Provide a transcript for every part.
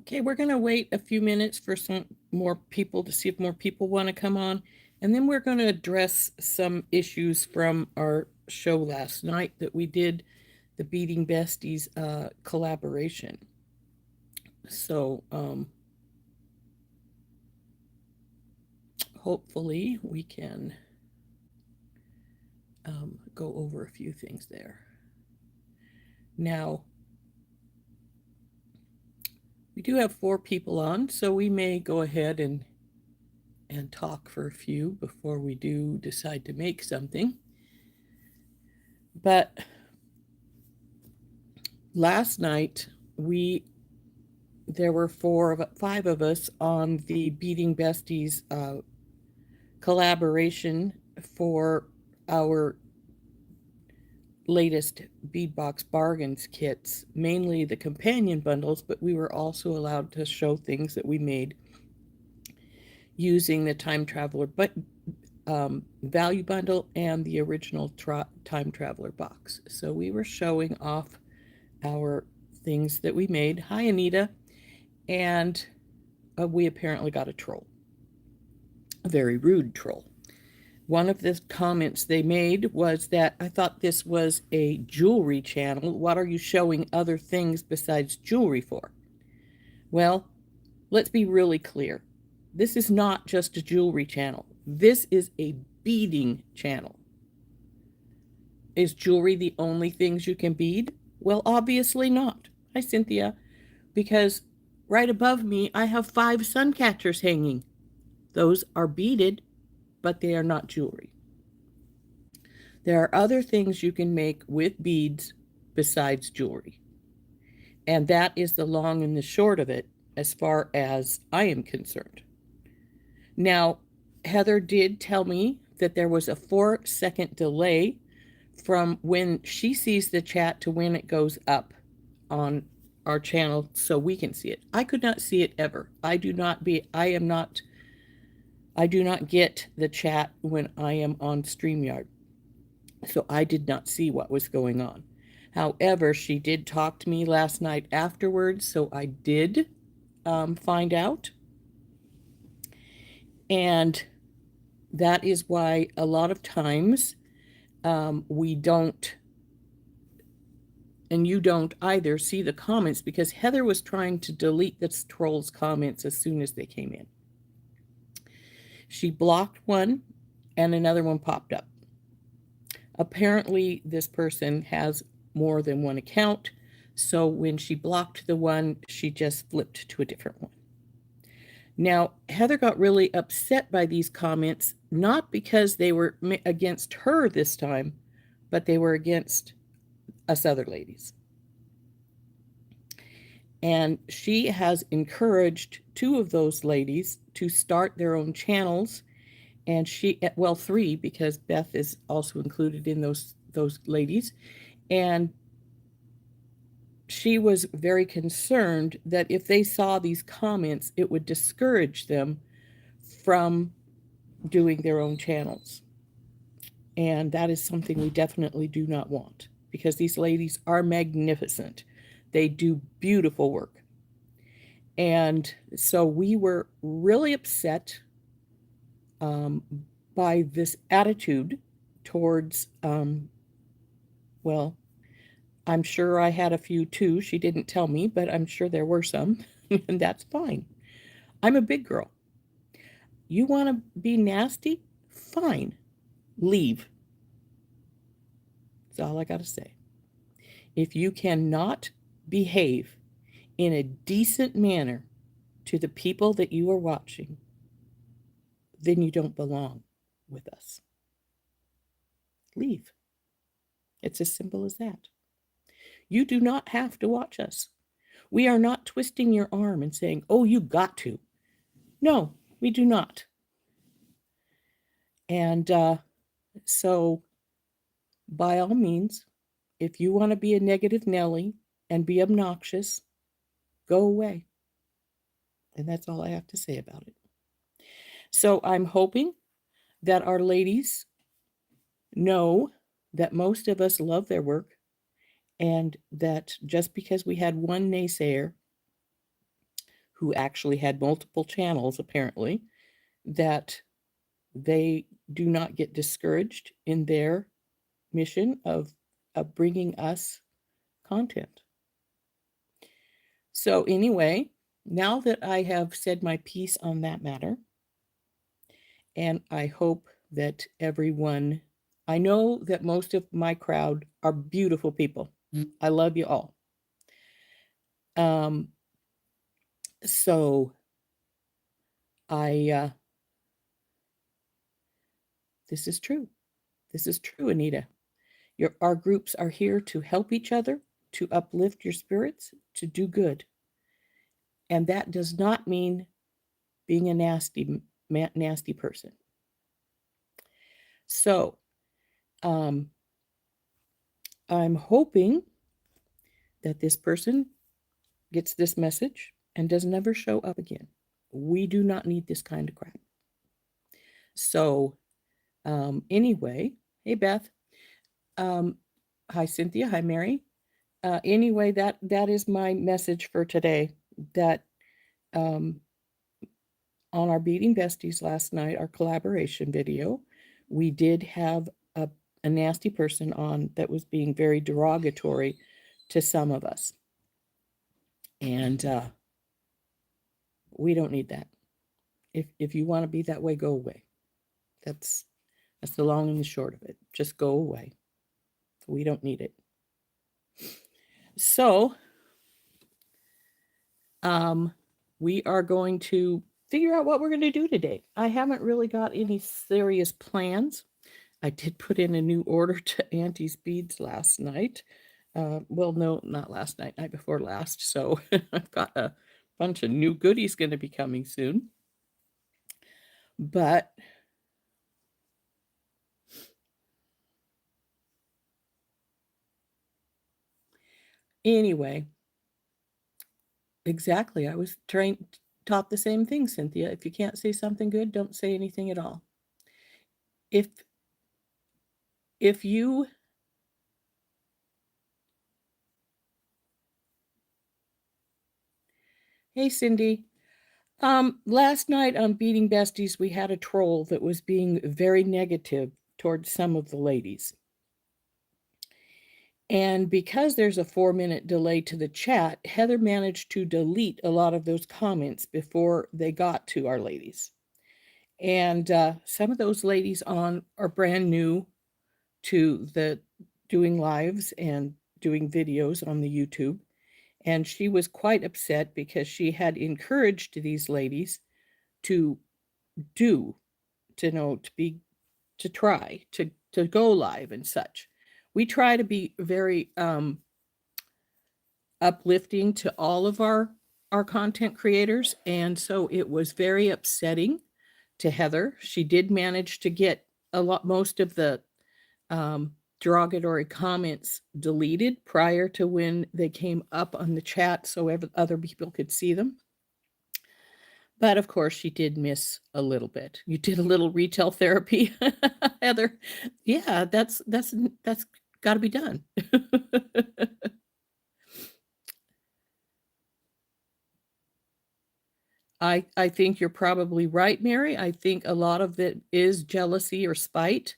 Okay, we're going to wait a few minutes for some more people to see if more people want to come on. And then we're going to address some issues from our show last night that we did, the Beating Besties collaboration. So hopefully we can go over a few things there. Now, we do have 4 people on, so we may go ahead and talk for a few before we do decide to make something. But last night there were 5 of us on the Beating Besties collaboration for our latest Beadbox Bargains kits, mainly the companion bundles, but we were also allowed to show things that we made using the Time Traveler value bundle and the original Time Traveler box. So we were showing off our things that we made. Hi, Anita. And we apparently got a troll, a very rude troll. One of the comments they made was that I thought this was a jewelry channel. What are you showing other things besides jewelry for? Well, let's be really clear. This is not just a jewelry channel. This is a beading channel. Is jewelry the only things you can bead? Well, obviously not. Hi, Cynthia. Because right above me, I have 5 sun catchers hanging. Those are beaded, but they are not jewelry. There are other things you can make with beads besides jewelry. And that is the long and the short of it as far as I am concerned. Now, Heather did tell me that there was a 4-second delay from when she sees the chat to when it goes up on our channel so we can see it. I could not see it ever. I do not get the chat when I am on StreamYard. So I did not see what was going on. However, she did talk to me last night afterwards, so I did find out. And that is why a lot of times we don't, and you don't either, see the comments, because Heather was trying to delete this troll's comments as soon as they came in. She blocked one and another one popped up. Apparently, this person has more than one account, so when she blocked the one, she just flipped to a different one. Now, Heather got really upset by these comments, not because they were against her this time, but they were against us other ladies. And she has encouraged 2 of those ladies to start their own channels. And 3, because Beth is also included in those ladies. And she was very concerned that if they saw these comments, it would discourage them from doing their own channels. And that is something we definitely do not want, because these ladies are magnificent. They do beautiful work. And so we were really upset by this attitude towards, well, I'm sure I had a few too. She didn't tell me, but I'm sure there were some, and that's fine. I'm a big girl. You want to be nasty? Fine. Leave. That's all I got to say. If you cannot behave in a decent manner to the people that you are watching, then you don't belong with us. Leave. It's as simple as that. You do not have to watch us. We are not twisting your arm and saying, oh, you got to. No, we do not. And so, by all means, if you want to be a negative Nelly and be obnoxious, go away. And that's all I have to say about it. So I'm hoping that our ladies know that most of us love their work, and that just because we had one naysayer who actually had multiple channels, apparently, that they do not get discouraged in their mission of bringing us content. So anyway, now that I have said my piece on that matter, and I hope that everyone, I know that most of my crowd are beautiful people. I love you all. So this is true. This is true, Anita. Our groups are here to help each other, to uplift your spirits, to do good. And that does not mean being a nasty person. So, I'm hoping that this person gets this message and does never show up again. We do not need this kind of crap. So, anyway, hey Beth, hi Cynthia, hi Mary. Anyway, that is my message for today. That on our Beating Besties last night, our collaboration video, we did have a nasty person on that was being very derogatory to some of us. And we don't need that. If you want to be that way, go away. That's the long and the short of it. Just go away. We don't need it. So, we are going to figure out what we're going to do today. I haven't really got any serious plans. I did put in a new order to Auntie's Beads last night. Well, no, not last night, night before last. So I've got a bunch of new goodies going to be coming soon. But anyway, exactly. I was taught the same thing, Cynthia. If you can't say something good, don't say anything at all. If you Hey, Cindy. Last night on Beating Besties, we had a troll that was being very negative towards some of the ladies. And because there's a 4-minute delay to the chat, Heather managed to delete a lot of those comments before they got to our ladies. And some of those ladies on are brand new to the doing lives and doing videos on the YouTube. And she was quite upset because she had encouraged these ladies to try to go live and such. We try to be very uplifting to all of our content creators, and so it was very upsetting to Heather. She did manage to get most of the derogatory comments deleted prior to when they came up on the chat so other people could see them. But of course, she did miss a little bit. You did a little retail therapy, Heather. Yeah, that's got to be done. I think you're probably right, Mary. I think a lot of it is jealousy or spite.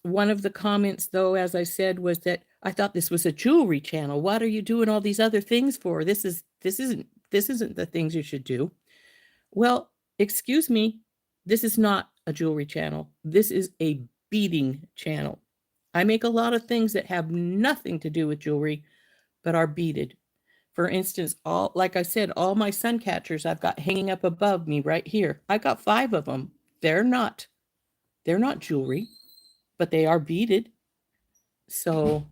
One of the comments, though, as I said, was that I thought this was a jewelry channel. What are you doing all these other things for? This isn't the things you should do. Well, excuse me, this is not a jewelry channel. This is a beading channel. I make a lot of things that have nothing to do with jewelry, but are beaded. For instance, like I said, all my sun catchers I've got hanging up above me right here. I got 5 of them. They're not jewelry, but they are beaded. So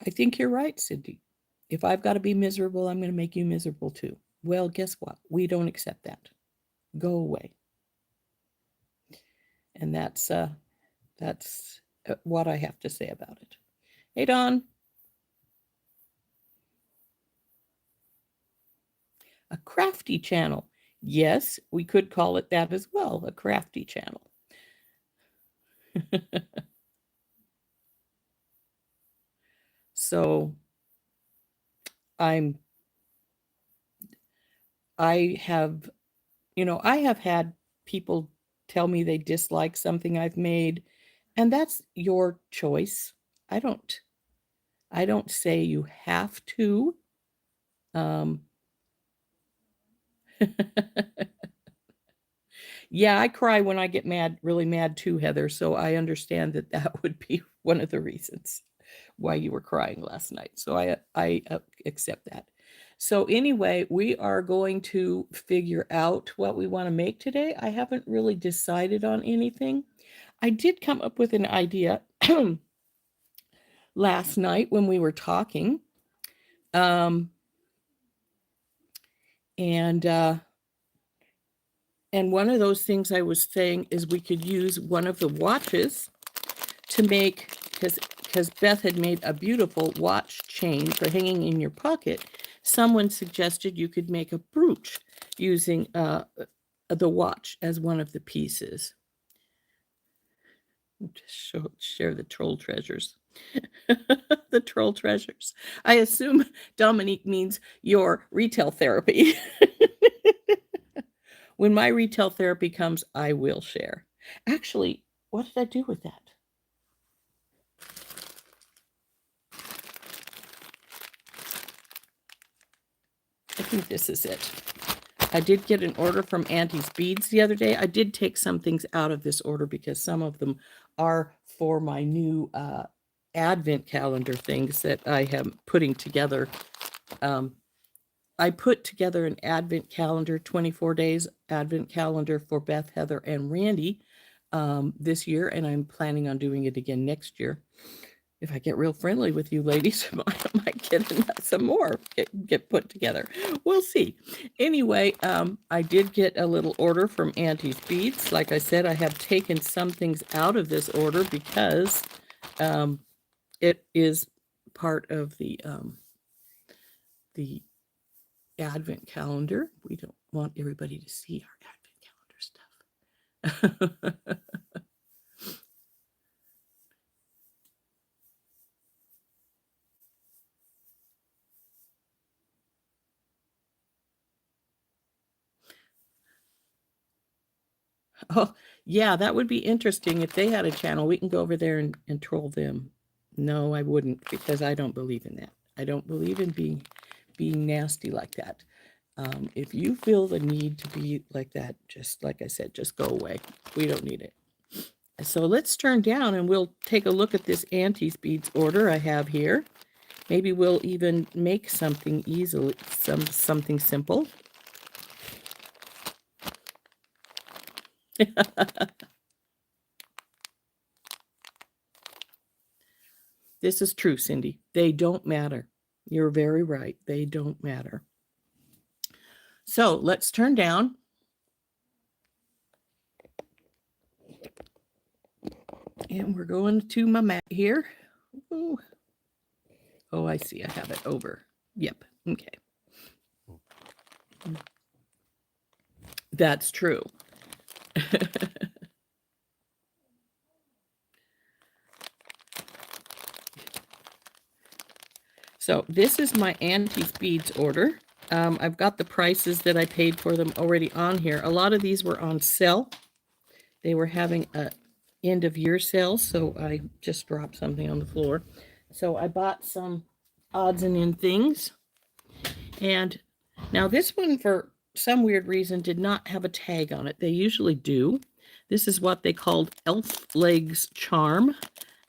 I think you're right, Cindy. If I've got to be miserable, I'm going to make you miserable too. Well, guess what? We don't accept that. Go away. And that's what I have to say about it. Hey, Don. A crafty channel. Yes, we could call it that as well, a crafty channel. So I have, I have had people tell me they dislike something I've made, and that's your choice. I don't say you have to. Um, yeah, I cry when I get mad, really mad too, Heather. So I understand that that would be one of the reasons why you were crying last night. So I accept that. So anyway, we are going to figure out what we want to make today. I haven't really decided on anything. I did come up with an idea last night when we were talking. And one of those things I was saying is we could use one of the watches to make, because Beth had made a beautiful watch chain for hanging in your pocket. Someone suggested you could make a brooch using the watch as one of the pieces. Just share the troll treasures. The troll treasures. I assume Dominique means your retail therapy. When my retail therapy comes, I will share. Actually, what did I do with that? I think this is it. I did get an order from Auntie's Beads the other day. I did take some things out of this order because some of them are for my new advent calendar things that I am putting together. I put together an advent calendar, 24 days advent calendar for Beth, Heather, and Randy this year, and I'm planning on doing it again next year. If I get real friendly with you ladies, I might get some more get put together. We'll see. Anyway, I did get a little order from Auntie's Beads. Like I said, I have taken some things out of this order because it is part of the advent calendar. We don't want everybody to see our advent calendar stuff. Oh, yeah, that would be interesting. If they had a channel, we can go over there and troll them. No, I wouldn't, because I don't believe in that. I don't believe in being nasty like that. If you feel the need to be like that, just like I said, just go away. We don't need it. So let's turn down and we'll take a look at this Auntie's Beads order I have here. Maybe we'll even make something easily, something simple. This is true, Cindy. They don't matter. You're very right. They don't matter. So let's turn down. And we're going to my mat here. Ooh. Oh, I see. I have it over. Yep. Okay. That's true. So this is my Auntie's Beads order. I've got the prices that I paid for them already on here. A lot of these were on sale. They were having a end of year sale, so I just dropped something on the floor. So I bought some odds and end things. And now this one, for some weird reason, did not have a tag on it. They usually do. This is what they called Elf Legs Charm.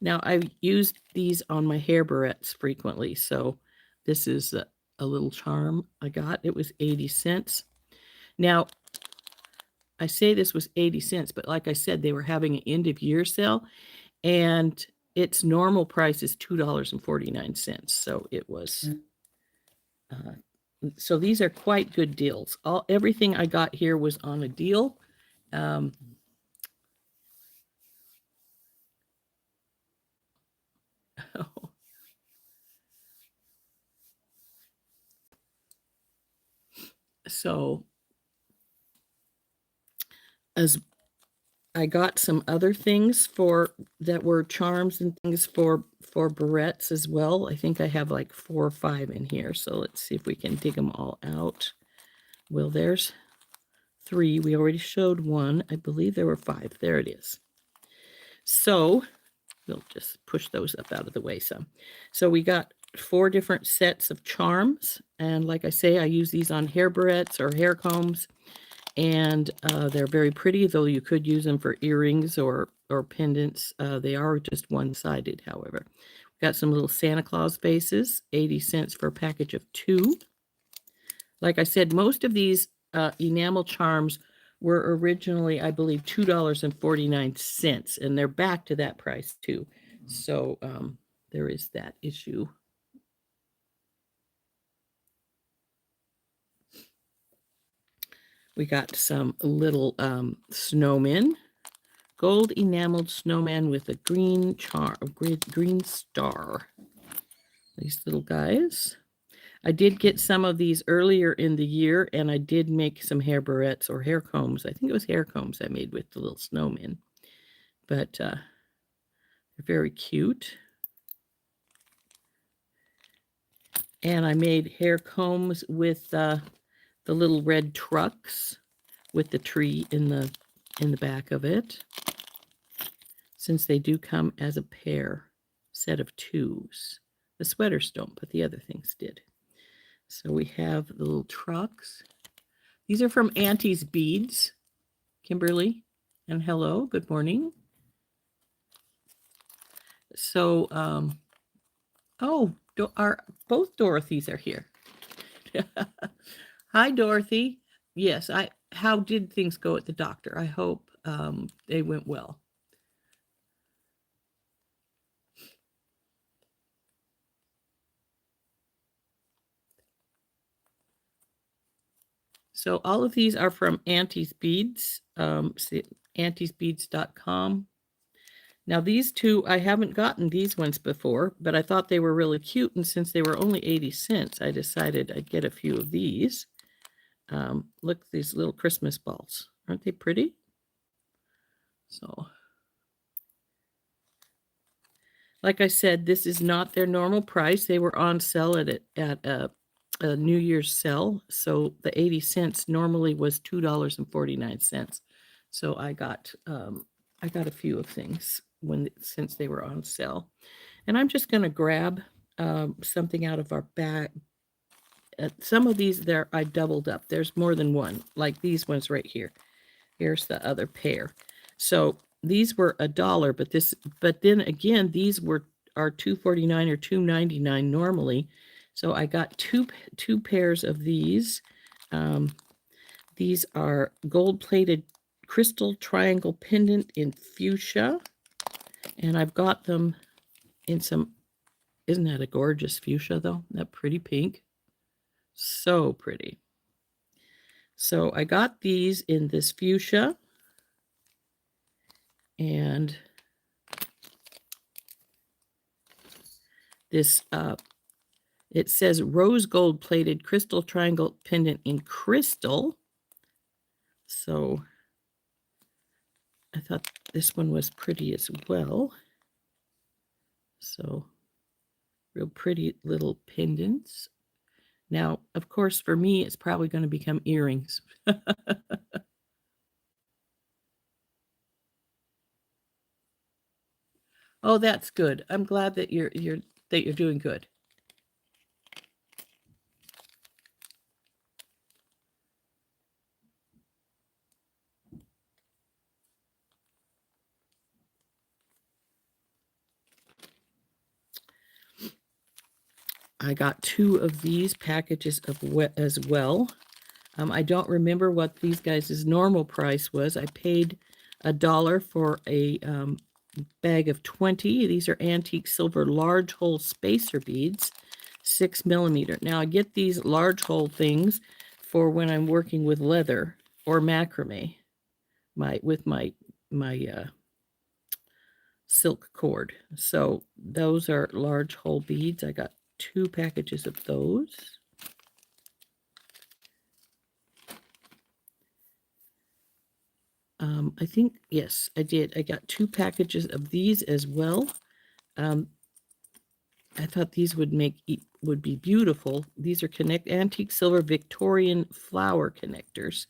Now, I've used these on my hair barrettes frequently, so this is a little charm I got. It was 80 cents. Now, I say this was 80 cents, but like I said, they were having an end of year sale, and its normal price is $2.49. So it was, so these are quite good deals. Everything I got here was on a deal. So as I got some other things that were charms and things for barrettes as well. I think I have like 4 or 5 in here. So let's see if we can dig them all out. Well, there's 3. We already showed 1. I believe there were 5. There it is. So we'll just push those up out of the way some. So we got 4 different sets of charms. And like I say, I use these on hair barrettes or hair combs. And they're very pretty, though you could use them for earrings or pendants. They are just one-sided, however. We've got some little Santa Claus faces, 80 cents for a package of 2. Like I said, most of these enamel charms were originally, I believe, $2.49, and they're back to that price too. So there is that issue. We got some little snowmen, gold enameled snowman with a green green star. These little guys. I did get some of these earlier in the year, and I did make some hair barrettes or hair combs. I think it was hair combs I made with the little snowmen. But they're very cute. And I made hair combs with the little red trucks with the tree in the back of it, since they do come as a set of 2s. The sweaters don't, but the other things did. So we have the little trucks. These are from Auntie's Beads, Kimberly. And hello, good morning. So, both Dorothys are here. Hi, Dorothy. Yes, how did things go at the doctor? I hope they went well. So all of these are from Auntie's Beads, auntiesbeads.com. Now these 2, I haven't gotten these ones before, but I thought they were really cute. And since they were only 80 cents, I decided I'd get a few of these. Look, these little Christmas balls. Aren't they pretty? So, like I said, this is not their normal price. They were on sale at a New Year's sale. So the 80 cents normally was $2.49. So I got a few of things since they were on sale. And I'm just going to grab something out of our bag. Some of these there I doubled up. There's more than one, like these ones right here. Here's the other pair. So these were $1, but then again, these are $2.49 or $2.99 normally. So I got two pairs of these. These are gold-plated crystal triangle pendant in fuchsia. And I've got them in some, isn't that a gorgeous fuchsia though? Isn't that pretty pink? So pretty. So I got these in this fuchsia. And this, it says rose gold plated crystal triangle pendant in crystal. So I thought this one was pretty as well. So real pretty little pendants. Now, of course, for me, it's probably going to become earrings. Oh, that's good. I'm glad that you're doing good. I got 2 of these packages as well. I don't remember what these guys' normal price was. I paid $1 for a bag of 20. These are antique silver large hole spacer beads, 6 millimeter. Now I get these large hole things for when I'm working with leather or macrame, with my silk cord. So those are large hole beads. I got 2 packages of those. I think, yes, I did. I got 2 packages of these as well. I thought these would be beautiful. These are antique silver Victorian flower connectors.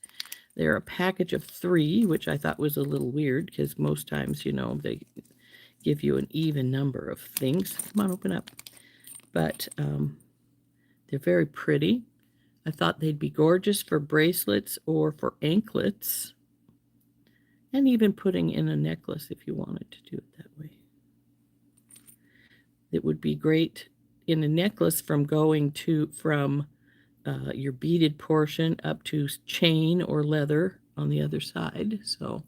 They're a package of 3, which I thought was a little weird because most times, they give you an even number of things. Come on, open up. But they're very pretty. I thought they'd be gorgeous for bracelets or for anklets, and even putting in a necklace if you wanted to do it that way. It would be great in a necklace from your beaded portion up to chain or leather on the other side. So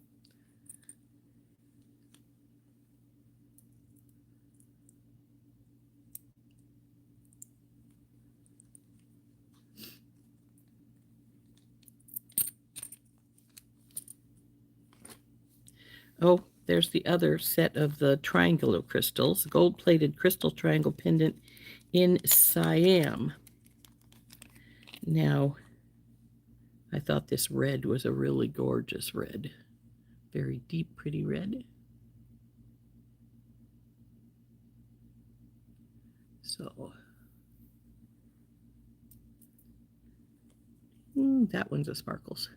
oh, there's the other set of the triangular crystals, gold-plated crystal triangle pendant in Siam. Now, I thought this red was a really gorgeous red. Very deep, pretty red. So, that one's a sparkles.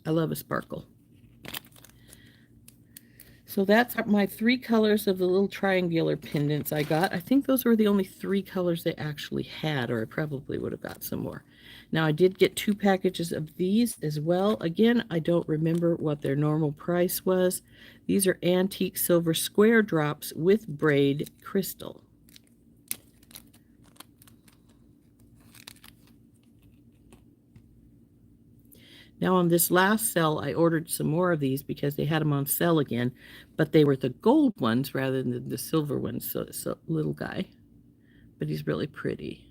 I love a sparkle. So that's my 3 colors of the little triangular pendants I got. I think those were the only 3 colors they actually had, or I probably would have got some more. Now, I did get 2 packages of these as well. Again, I don't remember what their normal price was. These are antique silver square drops with braid crystal. Now on this last sale, I ordered some more of these because they had them on sale again, but they were the gold ones rather than the silver ones. So it's a little guy, but he's really pretty.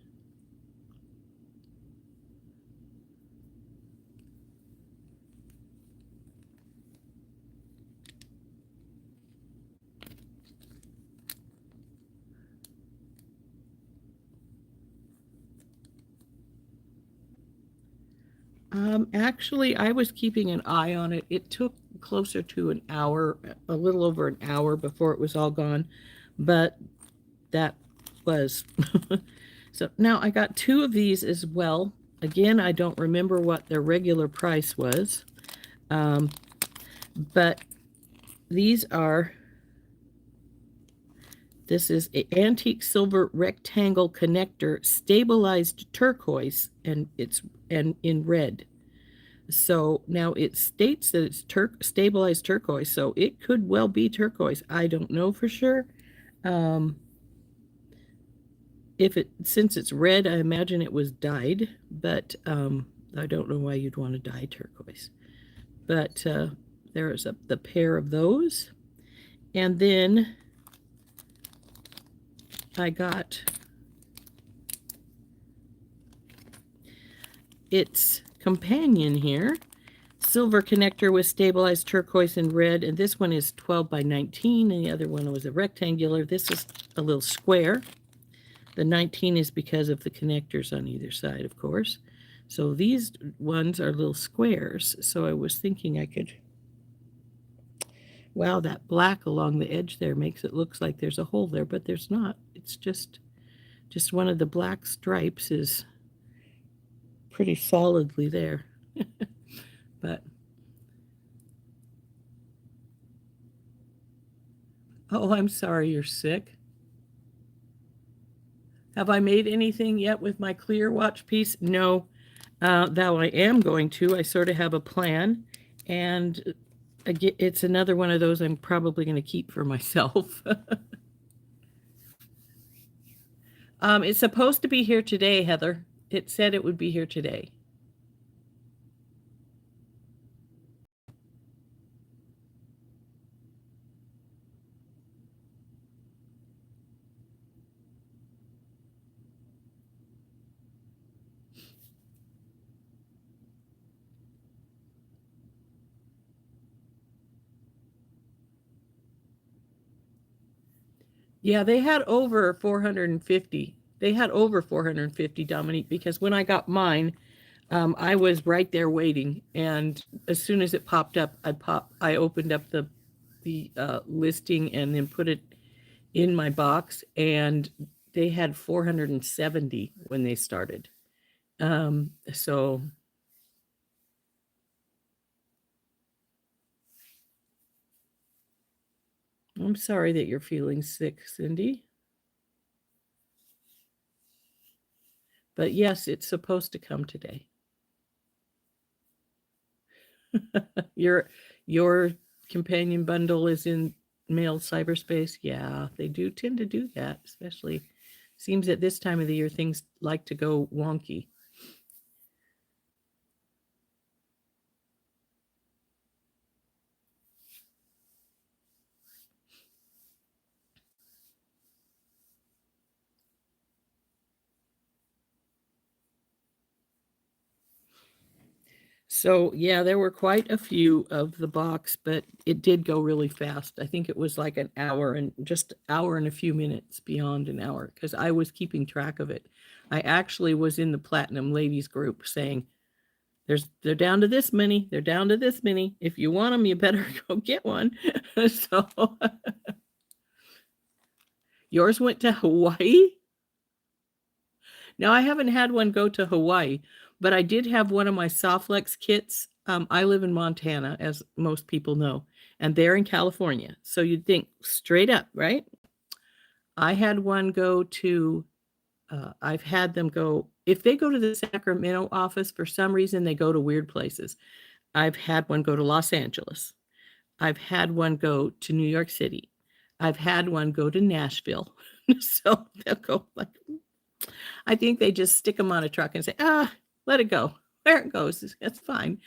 Actually, I was keeping an eye on it. It took closer to an hour, a little over an hour before it was all gone, but that was so now I got 2 of these as well. Again, I don't remember what their regular price was, but these are. This is an antique silver rectangle connector, stabilized turquoise, and in red. So now it states that it's stabilized turquoise, so it could well be turquoise. I don't know for sure. Since it's red, I imagine it was dyed, but I don't know why you'd want to dye turquoise. But there is the pair of those, and then I got its companion here, silver connector with stabilized turquoise and red, and this one is 12 by 19, and the other one was a rectangular. This is a little square. The 19 is because of the connectors on either side, of course. So these ones are little squares. So I was thinking I could. Wow, that black along the edge there makes it look like there's a hole there, but there's not. It's just one of the black stripes is pretty solidly there. But oh, I'm sorry you're sick. Have I made anything yet with my clear watch piece? No. Though I am going to. I sort of have a plan, and it's another one of those I'm probably going to keep for myself. It's supposed to be here today, Heather. It said it would be here today. Yeah, they had over 450. They had over 450, Dominique, because when I got mine, I was right there waiting, and as soon as it popped up, I opened up the listing and then put it in my box, and they had 470 when they started. So I'm sorry that you're feeling sick, Cindy. But yes, it's supposed to come today. Your companion bundle is in mail cyberspace. Yeah, they do tend to do that, especially seems at this time of the year things like to go wonky. So, yeah, there were quite a few of the box, but it did go really fast. I think it was like an hour and just hour and a few minutes beyond an hour because I was keeping track of it. I actually was in the Platinum Ladies group saying, they're down to this many, they're down to this many. If you want them, you better go get one. So yours went to Hawaii? Now, I haven't had one go to Hawaii, but I did have one of my Softlex kits. I live in Montana, as most people know, and they're in California. So you'd think straight up, right? I had one go to, I've had them go, if they go to the Sacramento office, for some reason, they go to weird places. I've had one go to Los Angeles. I've had one go to New York City. I've had one go to Nashville. So they'll go like, I think they just stick them on a truck and say, let it go. There it goes. It's fine.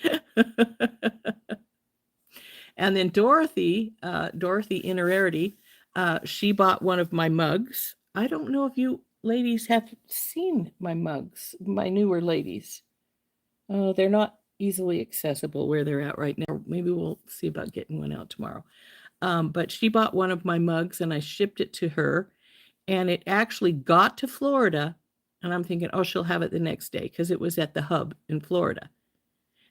And then Dorothy Innerarity, she bought one of my mugs. I don't know if you ladies have seen my mugs, my newer ladies. They're not easily accessible where they're at right now. Maybe we'll see about getting one out tomorrow. But she bought one of my mugs and I shipped it to her. And it actually got to Florida. And I'm thinking, oh, she'll have it the next day because it was at the hub in Florida.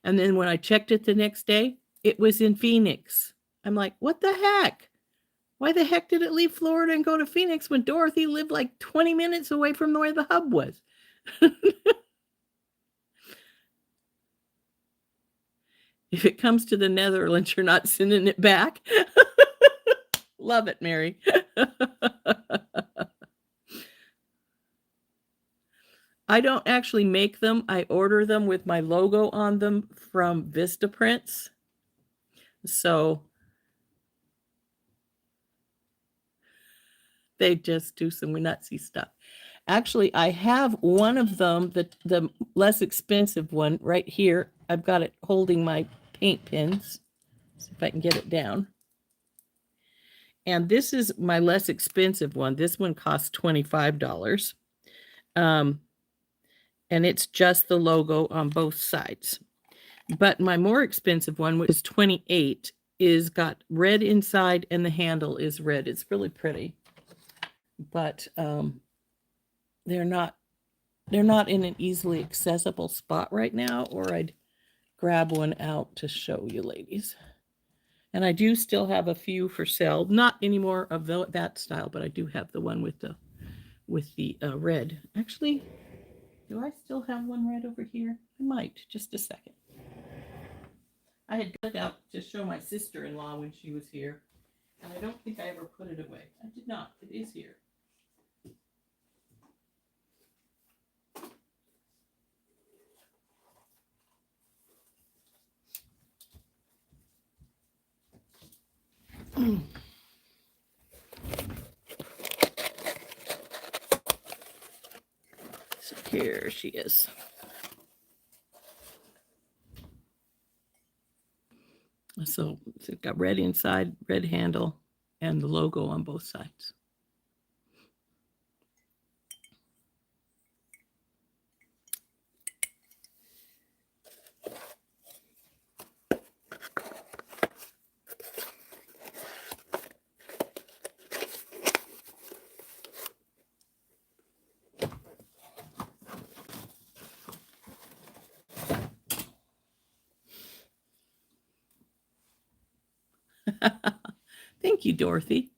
And then when I checked it the next day, it was in Phoenix. I'm like, what the heck? Why the heck did it leave Florida and go to Phoenix when Dorothy lived like 20 minutes away from where the hub was? If it comes to the Netherlands, you're not sending it back. Love it, Mary. I don't actually make them. I order them with my logo on them from Vistaprints. So they just do some nutsy stuff. Actually, I have one of them, the less expensive one right here. I've got it holding my paint pins. See if I can get it down. And this is my less expensive one. This one costs $25. And it's just the logo on both sides. But my more expensive one, which is $28, is got red inside and the handle is red. It's really pretty. But they're not in an easily accessible spot right now, or I'd grab one out to show you ladies. And I do still have a few for sale. Not anymore of that style, but I do have the one with the red. Actually, do I still have one red over here? I might. Just a second. I had got it out to show my sister-in-law when she was here, and I don't think I ever put it away. I did not. It is here. So here she is. So it's got red inside, red handle, and the logo on both sides. Thank you, Dorothy.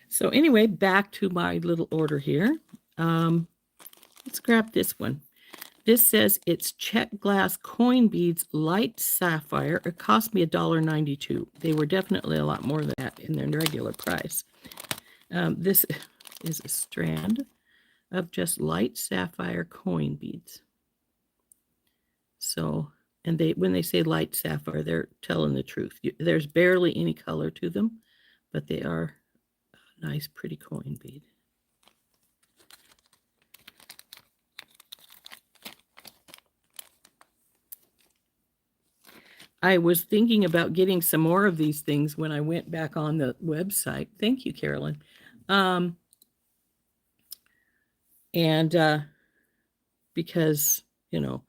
So anyway, back to my little order here. Let's grab this one. This says it's Czech glass coin beads, light sapphire. It cost me $1.92. They were definitely a lot more than that in their regular price. This is a strand of just light sapphire coin beads. So, and when they say light sapphire, they're telling the truth. There's barely any color to them, but they are a nice, pretty coin bead. I was thinking about getting some more of these things when I went back on the website. Thank you, Carolyn. Because, you know,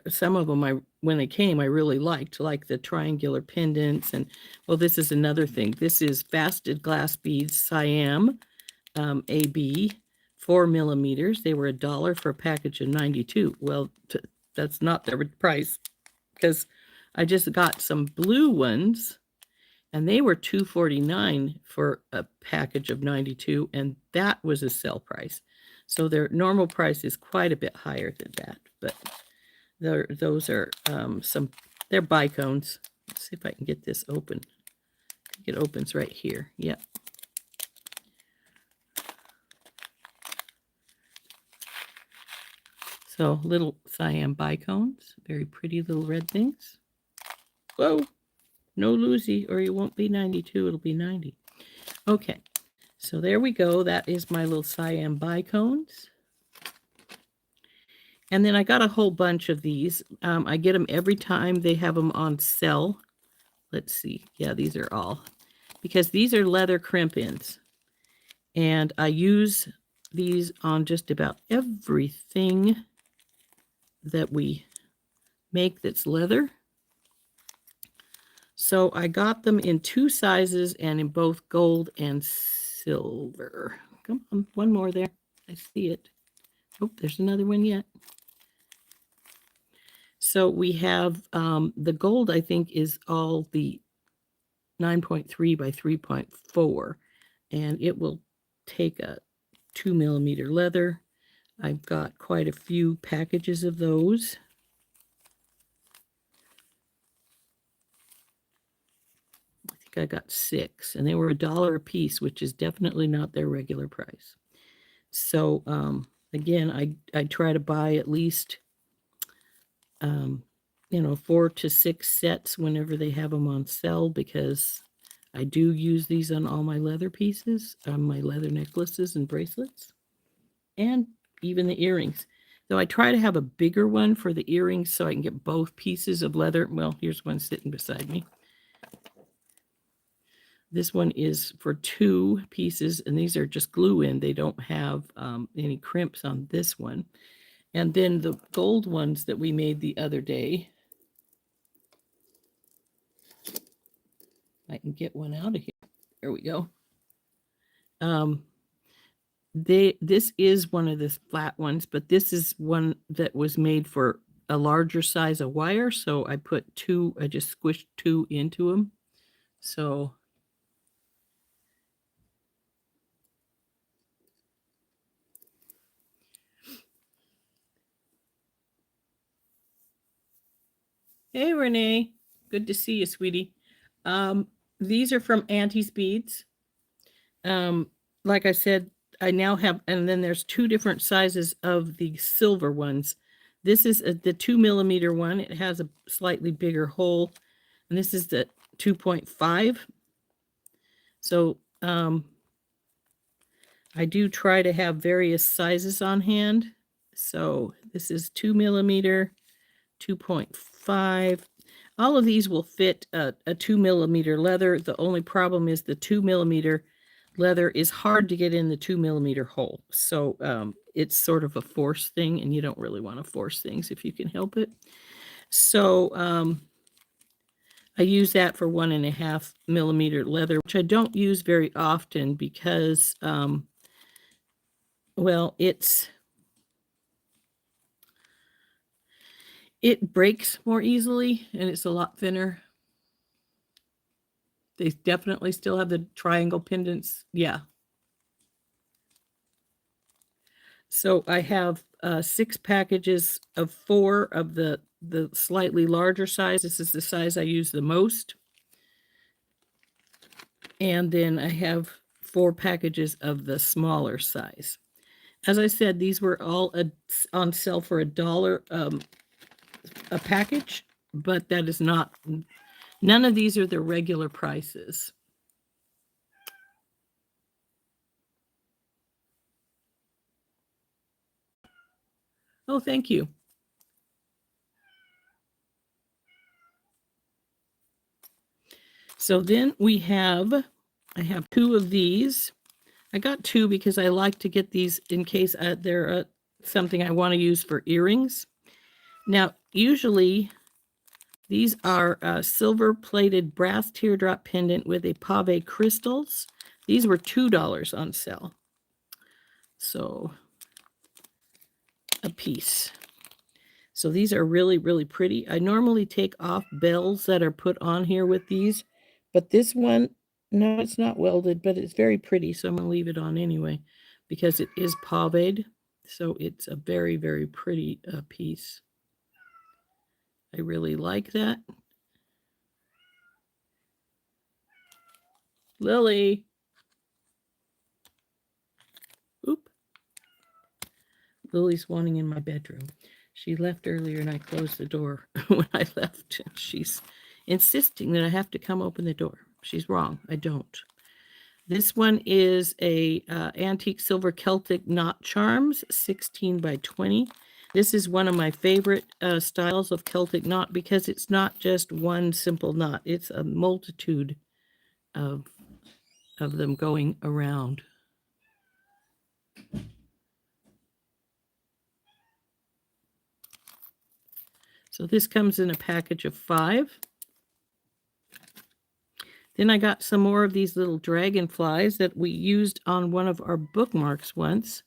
some of them when they came, I really liked, like the triangular pendants. And, well, this is another thing. This is Faceted Glass Beads Siam AB, 4 millimeters. They were $1 for a package of 92. Well, that's not their price, because I just got some blue ones and they were $2.49 for a package of 92, and that was a sale price. So their normal price is quite a bit higher than that, but those are they're bicones. Let's see if I can get this open. I think it opens right here. Yep. So little Siam bicones, very pretty little red things. Whoa, no Lucy, or you won't be 92, it'll be 90. Okay, so there we go. That is my little Siam bicones. And then I got a whole bunch of these. I get them every time they have them on sale. Let's see. Yeah, these are all. Because these are leather crimp ins. And I use these on just about everything that we make that's leather. So I got them in 2 sizes and in both gold and silver. Come on, one more there. I see it. Oh, there's another one yet. So we have the gold, I think, is all the 9.3 by 3.4, and it will take a 2 millimeter leather. I've got quite a few packages of those. I think I got 6, and they were $1 a piece, which is definitely not their regular price. So again, I try to buy at least 4 to 6 sets whenever they have them on sale, because I do use these on all my leather pieces, my leather necklaces and bracelets, and even the earrings. Though I try to have a bigger one for the earrings so I can get both pieces of leather. Well, here's one sitting beside me. This one is for 2 pieces, and these are just glue in. They don't have any crimps on this one. And then the gold ones that we made the other day, I can get one out of here. There we go. This is one of the flat ones, but this is one that was made for a larger size of wire. So I put 2, I just squished 2 into them. So hey, Renee, good to see you, sweetie. These are from Auntie's Beads. Like I said, I now have, and then there's 2 different sizes of the silver ones. This is the 2 millimeter one. It has a slightly bigger hole, and this is the 2.5. So I do try to have various sizes on hand. So this is 2 millimeter, 2.5. All of these will fit a 2 millimeter leather. The only problem is the 2 millimeter leather is hard to get in the 2 millimeter hole. So it's sort of a force thing, and you don't really want to force things if you can help it. So I use that for 1.5 millimeter leather, which I don't use very often because, well, it breaks more easily and it's a lot thinner. They definitely still have the triangle pendants. Yeah. So I have 6 packages of 4 of the slightly larger size. This is the size I use the most. And then I have 4 packages of the smaller size. As I said, these were all on sale for $1 a package, but that is not, none of these are the regular prices. Oh, thank you. So then I have 2 of these. I got 2 because I like to get these in case they're something I want to use for earrings. Now, usually these are silver-plated brass teardrop pendant with a pave crystals. These were $2 on sale. So, a piece. So these are really, really pretty. I normally take off bells that are put on here with these, but this one, no, it's not welded, but it's very pretty, so I'm going to leave it on anyway because it is paved. So it's a very, very pretty piece. I really like that. Lily. Oop. Lily's wanting in my bedroom. She left earlier and I closed the door when I left. She's insisting that I have to come open the door. She's wrong. I don't. This one is a antique silver Celtic knot charms, 16 by 20. This is one of my favorite styles of Celtic knot because it's not just one simple knot. It's a multitude of them going around. So this comes in a package of 5. Then I got some more of these little dragonflies that we used on one of our bookmarks once.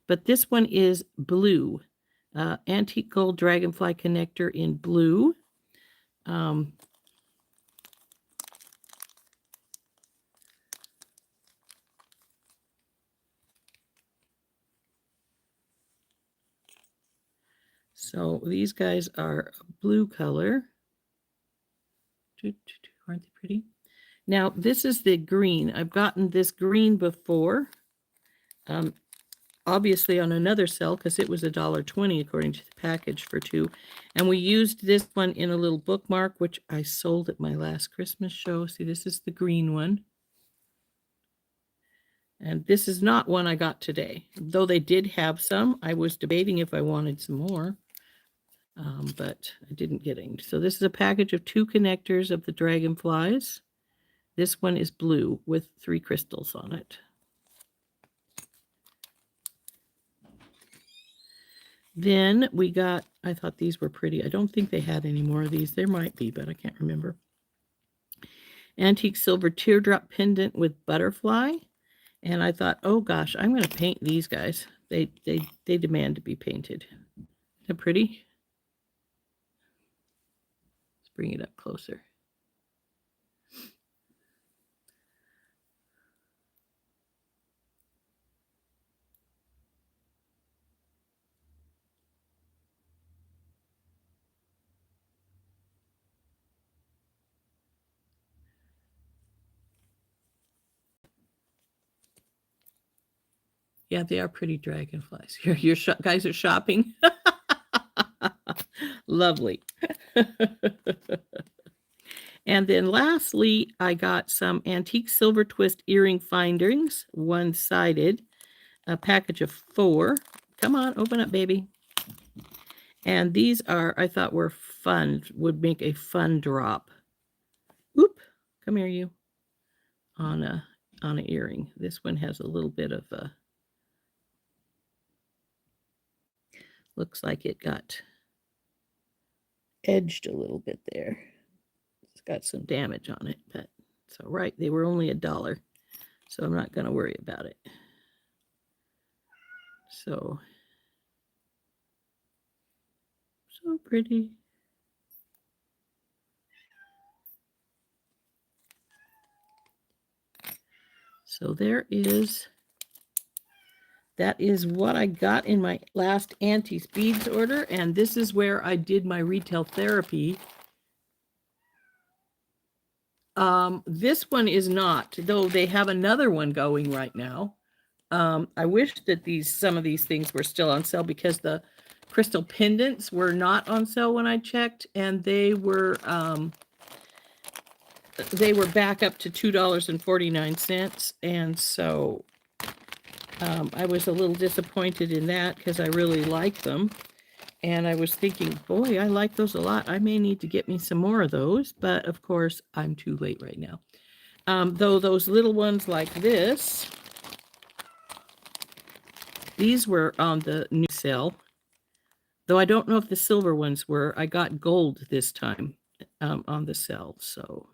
But this one is blue. Antique gold dragonfly connector in blue. So these guys are a blue color. Aren't they pretty? Now, this is the green. I've gotten this green before. Obviously on another sale because it was $1.20 according to the package for 2. And we used this one in a little bookmark, which I sold at my last Christmas show. See, this is the green one. And this is not one I got today. Though they did have some, I was debating if I wanted some more. But I didn't get any. So this is a package of 2 connectors of the dragonflies. This one is blue with 3 crystals on it. Then we got, I thought these were pretty. I don't think they had any more of these. There might be, but I can't remember. Antique silver teardrop pendant with butterfly. And I thought, oh gosh, I'm going to paint these guys. They demand to be painted. They're pretty. Let's bring it up closer. Yeah, they are pretty dragonflies. Your guys are shopping. Lovely. And then lastly, I got some antique silver twist earring findings, one-sided, a package of 4. Come on, open up, baby. And these are, I thought were fun, would make a fun drop. Oop, come here, you. On an earring. This one has a little bit of a, looks like it got edged a little bit there. Let's got some damage on it, but it's all right. They were only $1, so I'm not going to worry about it. So pretty. So that is what I got in my last Auntie's Beads order, and this is where I did my retail therapy. This one is not, though they have another one going right now. I wish that some of these things were still on sale, because the crystal pendants were not on sale when I checked, and they were back up to $2.49, and so I was a little disappointed in that, because I really like them. And I was thinking, boy, I like those a lot. I may need to get me some more of those, but of course, I'm too late right now. Though those little ones like this, these were on the new sale. Though I don't know if the silver ones were. I got gold this time on the sale, so.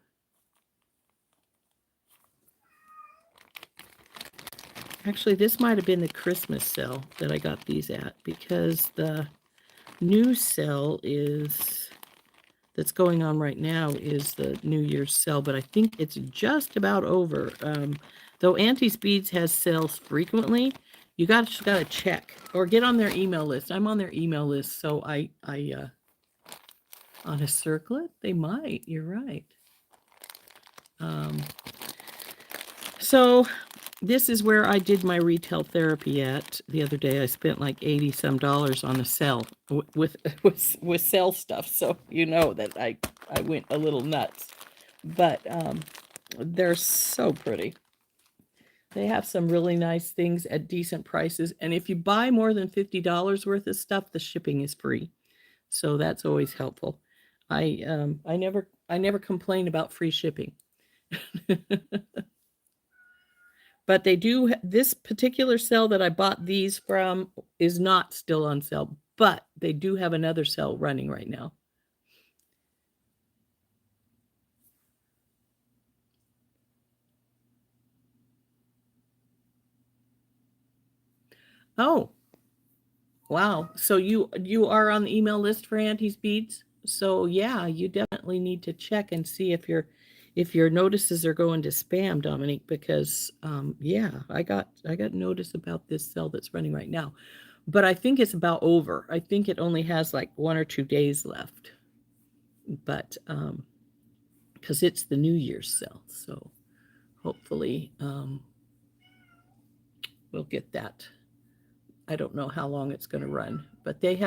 Actually, this might have been the Christmas sale that I got these at, because the new sale that's going on right now is the New Year's sale, but I think it's just about over. Though Auntie's Beads has sales frequently, you just gotta check or get on their email list. I'm on their email list, so I on a circlet, they might. You're right. So this is where I did my retail therapy at the other day. I spent like $80 some on a sale with sale stuff. So you know that I went a little nuts, but they're so pretty. They have some really nice things at decent prices. And if you buy more than $50 worth of stuff, the shipping is free. So that's always helpful. I never complain about free shipping. But they do, this particular sale that I bought these from is not still on sale, but they do have another sale running right now. Oh, wow. So you are on the email list for Auntie's Beads? So yeah, you definitely need to check and see if your notices are going to spam, Dominique, because yeah, I got notice about this sale that's running right now. But I think it's about over. I think it only has like 1 or 2 days left. But because it's the New Year's sale, so hopefully we'll get that. I don't know how long it's going to run, but they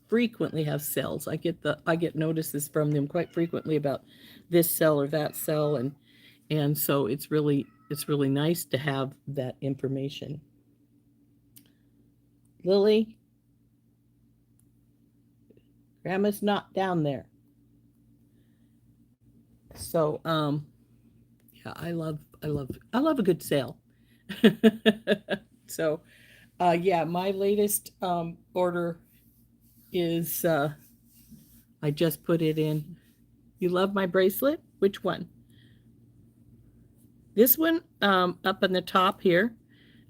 frequently have sales. I get notices from them quite frequently about this sale or that sale, and so it's really nice to have that information. Lily, Grandma's not down there. So yeah, I love a good sale. So yeah, my latest order is I just put it in. You love my bracelet? Which one? This one up on the top here,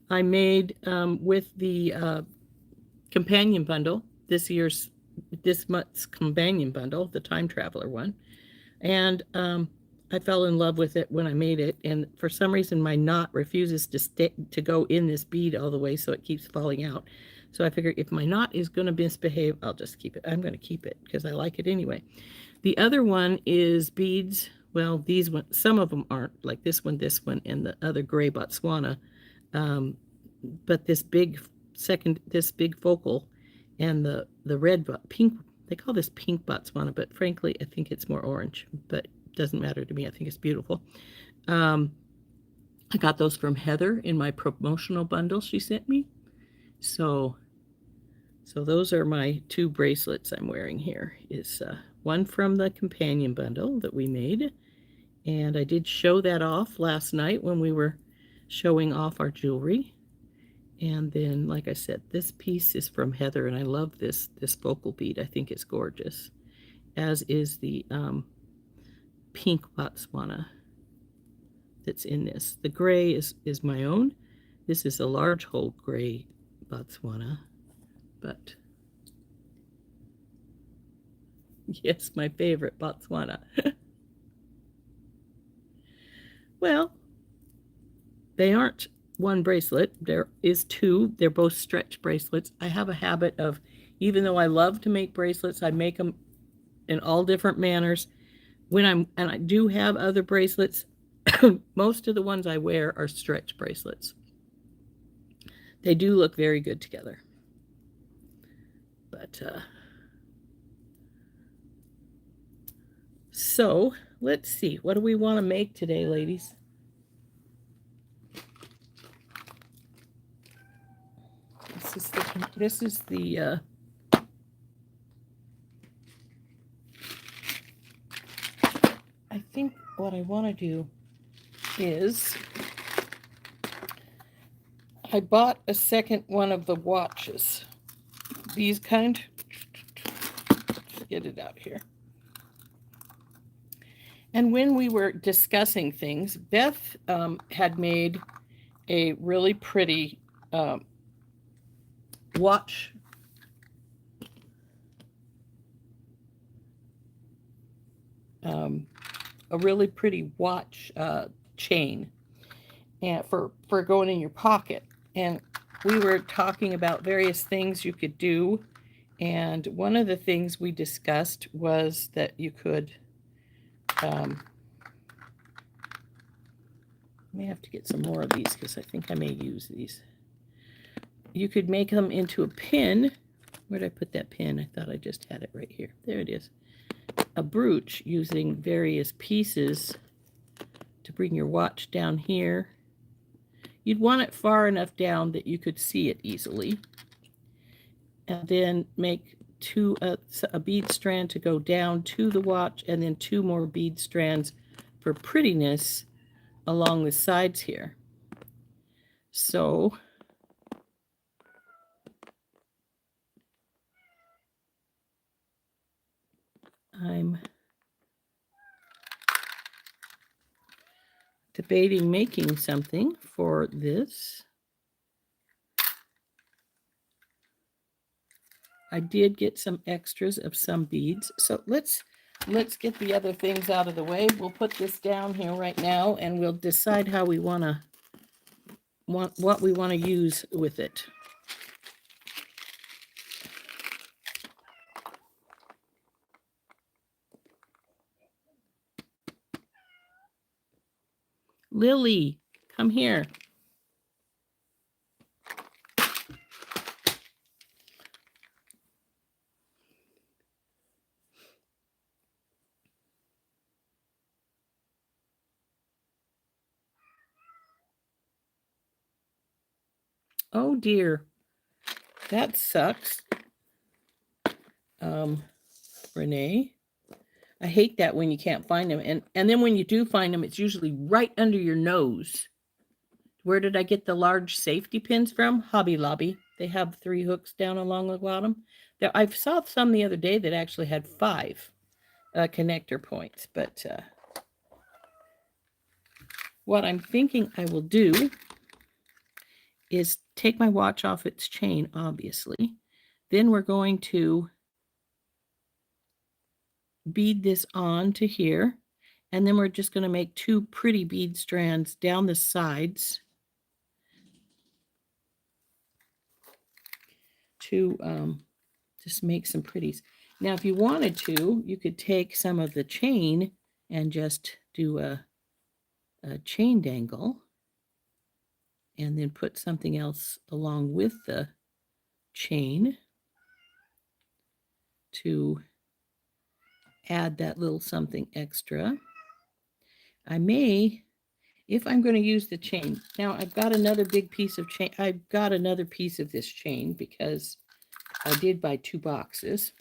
I made with the companion bundle, this month's companion bundle, the Time Traveler one. And I fell in love with it when I made it. And for some reason, my knot refuses to go in this bead all the way, so it keeps falling out. So I figured if my knot is going to misbehave, I'll just keep it. I'm going to keep it because I like it anyway. The other one is beads. Well, these ones, some of them aren't, like this one, and the other gray Botswana. But this big focal and the red, pink, they call this pink Botswana, but frankly, I think it's more orange, but it doesn't matter to me. I think it's beautiful. I got those from Heather in my promotional bundle she sent me. So those are my 2 bracelets I'm wearing here. Is one from the companion bundle that we made, and I did show that off last night when we were showing off our jewelry. And then, like I said, this piece is from Heather, and I love this focal bead. I think it's gorgeous, as is the pink Botswana that's in this. The gray is my own. This is a large hole gray Botswana, but yes, my favorite Botswana. Well, they aren't one bracelet. There is two. They're both stretch bracelets. I have a habit of, even though I love to make bracelets, I make them in all different manners. And I do have other bracelets, most of the ones I wear are stretch bracelets. They do look very good together. But, so let's see. What do we want to make today, ladies? This is the I think what I want to do is I bought a second one of the watches. These kind. Get it out here. And when we were discussing things, Beth had made a really pretty watch. A really pretty watch chain and for going in your pocket. And we were talking about various things you could do. And one of the things we discussed was that you could, I may have to get some more of these because I think I may use these. You could make them into a pin. Where did I put that pin? I thought I just had it right here. There it is. A brooch using various pieces to bring your watch down here. You'd want it far enough down that you could see it easily. And then make a bead strand to go down to the watch, and then two more bead strands for prettiness along the sides here. So I'm debating making something for this. I did get some extras of some beads. So let's get the other things out of the way. We'll put this down here right now and we'll decide how we what we want to use with it. Lily, come here. Oh dear, that sucks. Renee, I hate that when you can't find them. And then when you do find them, it's usually right under your nose. Where did I get the large safety pins from? Hobby Lobby. They have 3 hooks down along the bottom. I saw some the other day that actually had 5 connector points. But what I'm thinking I will do is take my watch off its chain, obviously. Then we're going to bead this on to here. And then we're just going to make 2 pretty bead strands down the sides to just make some pretties. Now, if you wanted to, you could take some of the chain and just do a chain dangle and then put something else along with the chain to add that little something extra. I may, if I'm going to use the chain. Now, I've got another big piece of chain. I've got another piece of this chain because I did buy 2 boxes.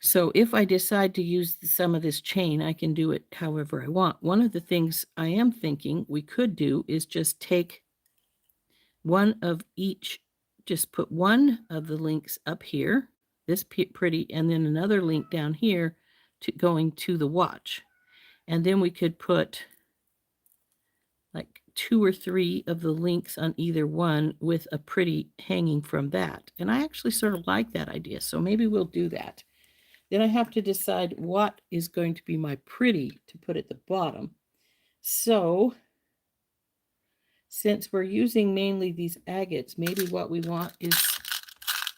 So if I decide to use some of this chain, I can do it however I want. One of the things I am thinking we could do is just take one of each, just put one of the links up here, this pretty, and then another link down here to going to the watch. And then we could put like 2 or 3 of the links on either one with a pretty hanging from that. And I actually sort of like that idea, so maybe we'll do that. Then I have to decide what is going to be my pretty to put at the bottom. So since we're using mainly these agates, maybe what we want is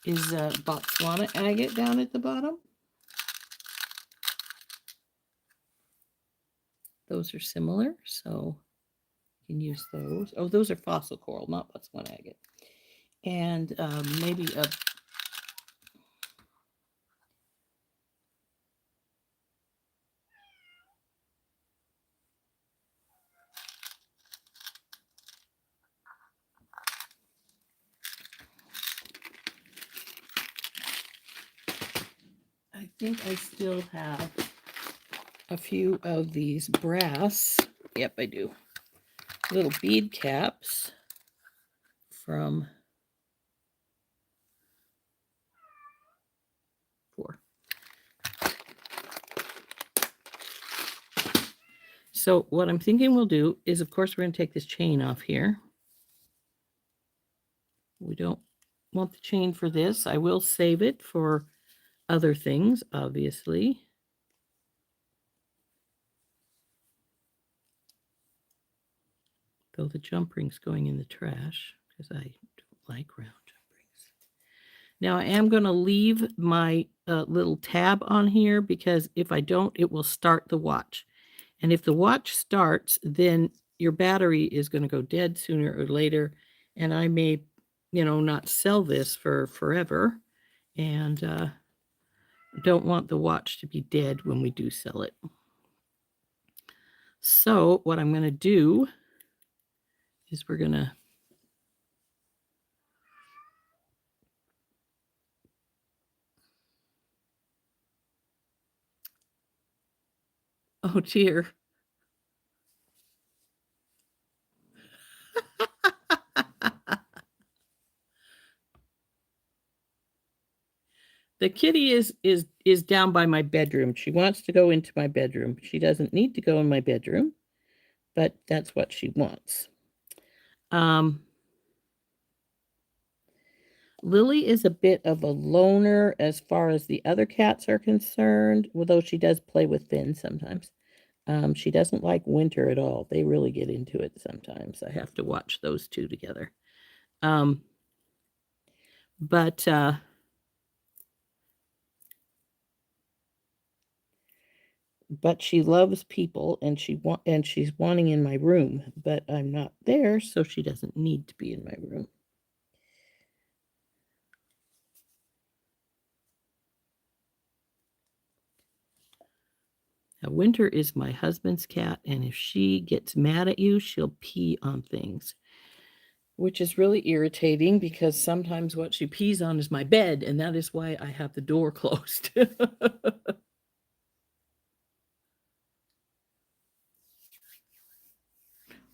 Botswana agate down at the bottom. Those are similar, so you can use those. Oh, those are fossil coral, not Botswana agate. And maybe a I think I still have a few of these brass. Yep, I do. Little bead caps from 4. So what I'm thinking we'll do is, of course, we're going to take this chain off here. We don't want the chain for this. I will save it for other things, obviously. Though the jump ring's going in the trash because I don't like round jump rings. Now I am going to leave my little tab on here because if I don't, it will start the watch. And if the watch starts, then your battery is going to go dead sooner or later. And I may, not sell this for forever. And don't want the watch to be dead when we do sell it. So what I'm going to do is we're going to oh dear. The kitty is down by my bedroom. She wants to go into my bedroom. She doesn't need to go in my bedroom, but that's what she wants. Lily is a bit of a loner as far as the other cats are concerned, although she does play with Finn sometimes. She doesn't like Winter at all. They really get into it sometimes. I have to watch those two together. But she loves people, and she's wanting in my room, but I'm not there, so she doesn't need to be in my room. Now, Winter is my husband's cat, and if she gets mad at you, she'll pee on things, which is really irritating because sometimes what she pees on is my bed, and that is why I have the door closed.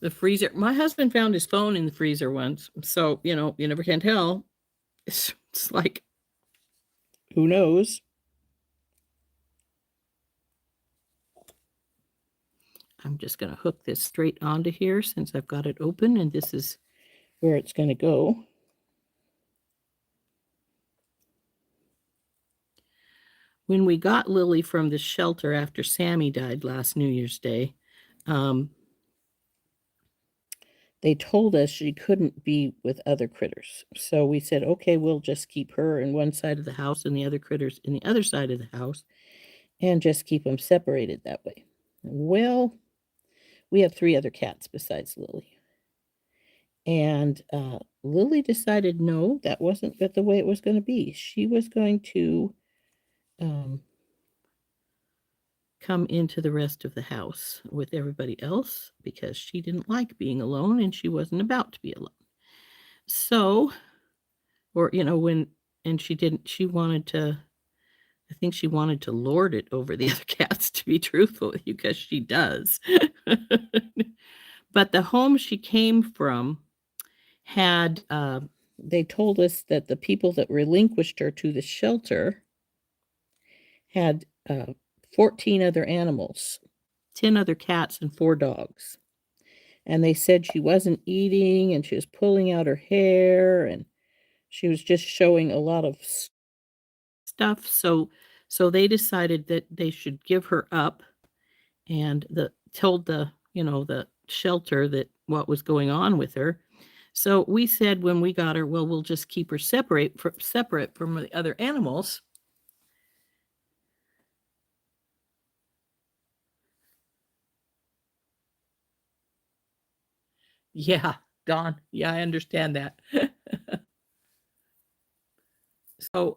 The freezer. My husband found his phone in the freezer once, so you never can tell. It's like, who knows? I'm just going to hook this straight onto here since I've got it open, and this is where it's going to go. When we got Lily from the shelter after Sammy died last New Year's Day, they told us she couldn't be with other critters. So we said, okay, we'll just keep her in one side of the house and the other critters in the other side of the house and just keep them separated that way. Well, we have 3 other cats besides Lily. And Lily decided, no, that wasn't the way it was going to be. She was going to come into the rest of the house with everybody else because she didn't like being alone and she wasn't about to be alone. So, or, she wanted to, I think she wanted to lord it over the other cats, to be truthful with you, because she does. But the home she came from had, they told us that the people that relinquished her to the shelter had 14 other animals. 10 other cats and 4 dogs. And they said she wasn't eating and she was pulling out her hair and she was just showing a lot of stuff. So they decided that they should give her up and told the shelter that what was going on with her. So we said when we got her, well, we'll just keep her separate from the other animals. Yeah, Dawn. Yeah, I understand that. So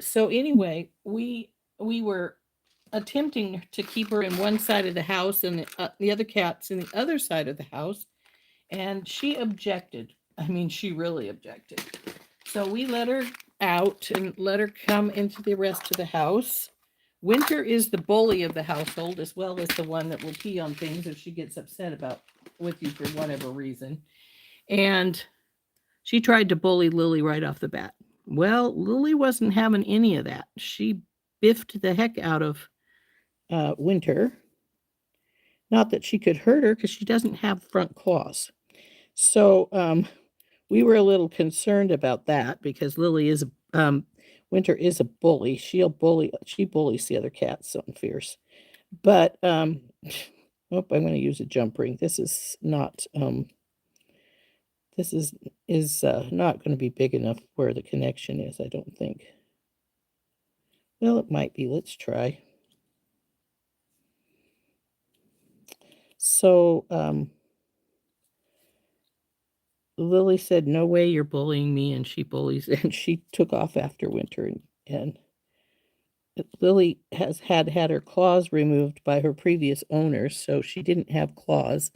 so anyway, we were attempting to keep her in one side of the house and the other cats in the other side of the house, and she objected. I mean, she really objected. So we let her out and let her come into the rest of the house. Winter is the bully of the household, as well as the one that will pee on things if she gets upset about with you for whatever reason. And she tried to bully Lily right off the bat. Well, Lily wasn't having any of that. She biffed the heck out of Winter. Not that she could hurt her because she doesn't have front claws. So we were a little concerned about that because Lily is Winter is a bully. She bullies the other cats so fierce. But I'm going to use a jump ring. This is not not going to be big enough where the connection is, I don't think. Well, it might be. Let's try. So Lily said, "No way you're bullying me," and she bullies, and she took off after Winter, and Lily has had her claws removed by her previous owners, so she didn't have claws.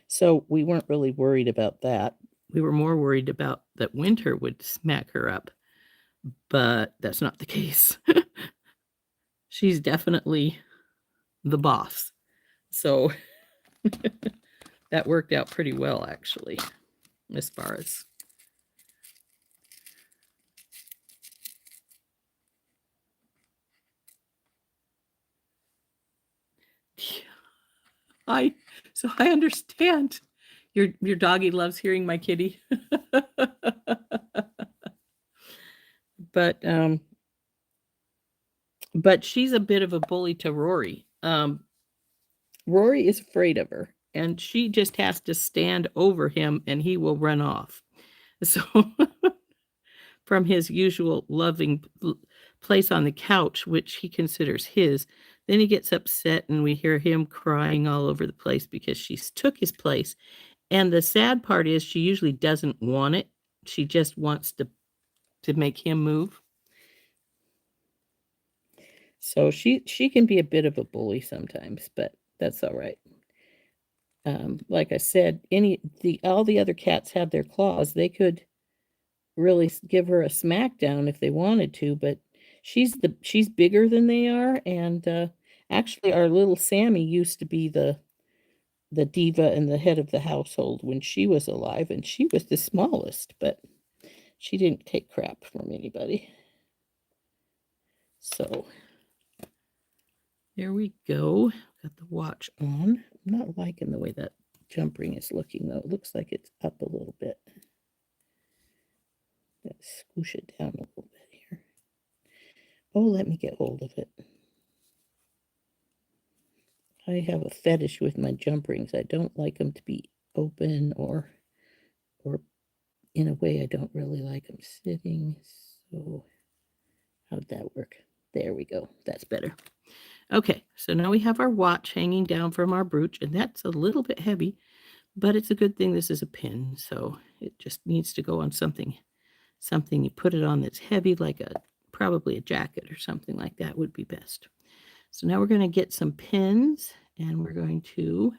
So we weren't really worried about that. We were more worried about that Winter would smack her up, but that's not the case. She's definitely the boss. So that worked out pretty well, actually, as far as I understand. Your doggy loves hearing my kitty. But she's a bit of a bully to Rory. Rory is afraid of her, and she just has to stand over him and he will run off. So from his usual loving place on the couch, which he considers his, then he gets upset and we hear him crying all over the place because she took his place. And the sad part is she usually doesn't want it. She just wants to make him move. So she can be a bit of a bully sometimes, but that's all right. Like I said, all the other cats have their claws. They could really give her a smackdown if they wanted to, but she's bigger than they are, and actually our little Sammy used to be the diva and the head of the household when she was alive, and she was the smallest, but she didn't take crap from anybody. So there we go. Got the watch on. I'm not liking the way that jump ring is looking, though. It looks like it's up a little bit. Let's squish it down a little bit here. Oh, let me get hold of it. I have a fetish with my jump rings. I don't like them to be open or in a way I don't really like them sitting. So how'd that work? There we go. That's better. Okay, so now we have our watch hanging down from our brooch, and that's a little bit heavy, but it's a good thing this is a pin, so it just needs to go on something you put it on that's heavy, like probably a jacket or something like that would be best. So now we're going to get some pins, and we're going to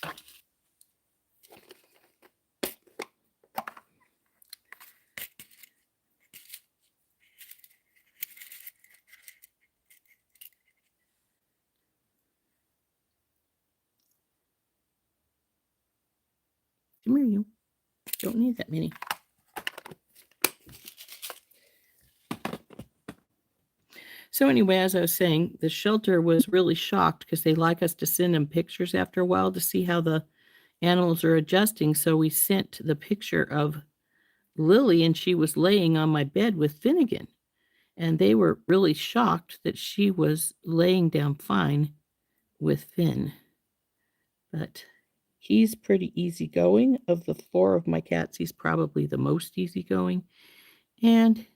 come here, you don't need that many. So anyway, as I was saying, the shelter was really shocked because they like us to send them pictures after a while to see how the animals are adjusting. So we sent the picture of Lily, and she was laying on my bed with Finnegan. And they were really shocked that she was laying down fine with Finn. But he's pretty easygoing. Of the 4 of my cats, he's probably the most easygoing. And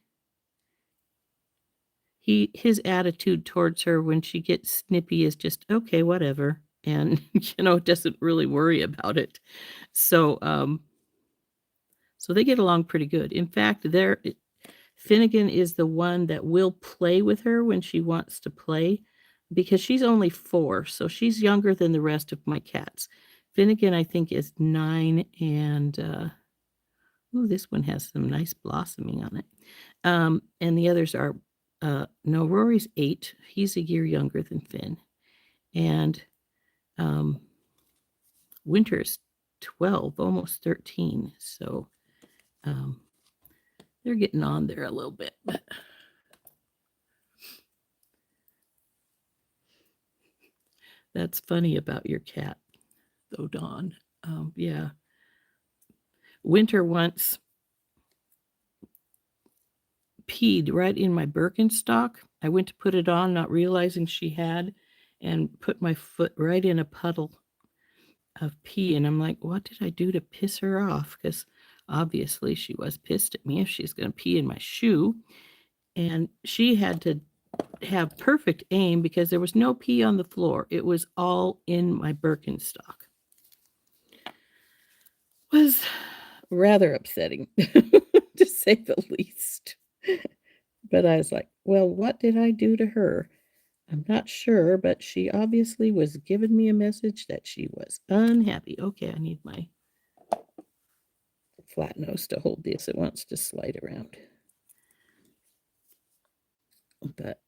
his attitude towards her when she gets snippy is just, okay, whatever. And, doesn't really worry about it. So, so they get along pretty good. In fact, Finnegan is the one that will play with her when she wants to play because she's only 4, so she's younger than the rest of my cats. Finnegan, I think, is 9, and this one has some nice blossoming on it. And the others are, no, Rory's 8. He's a year younger than Finn. And Winter's 12, almost 13. So they're getting on there a little bit. But that's funny about your cat, though, Dawn. Yeah. Winter once peed right in my Birkenstock. I went to put it on, not realizing she had, and put my foot right in a puddle of pee. And I'm like, what did I do to piss her off? Because obviously she was pissed at me if she's going to pee in my shoe. And she had to have perfect aim because there was no pee on the floor. It was all in my Birkenstock. Was rather upsetting, to say the least. But I was like, well, what did I do to her? I'm not sure, but she obviously was giving me a message that she was unhappy. Okay, I need my flat nose to hold this. It wants to slide around. But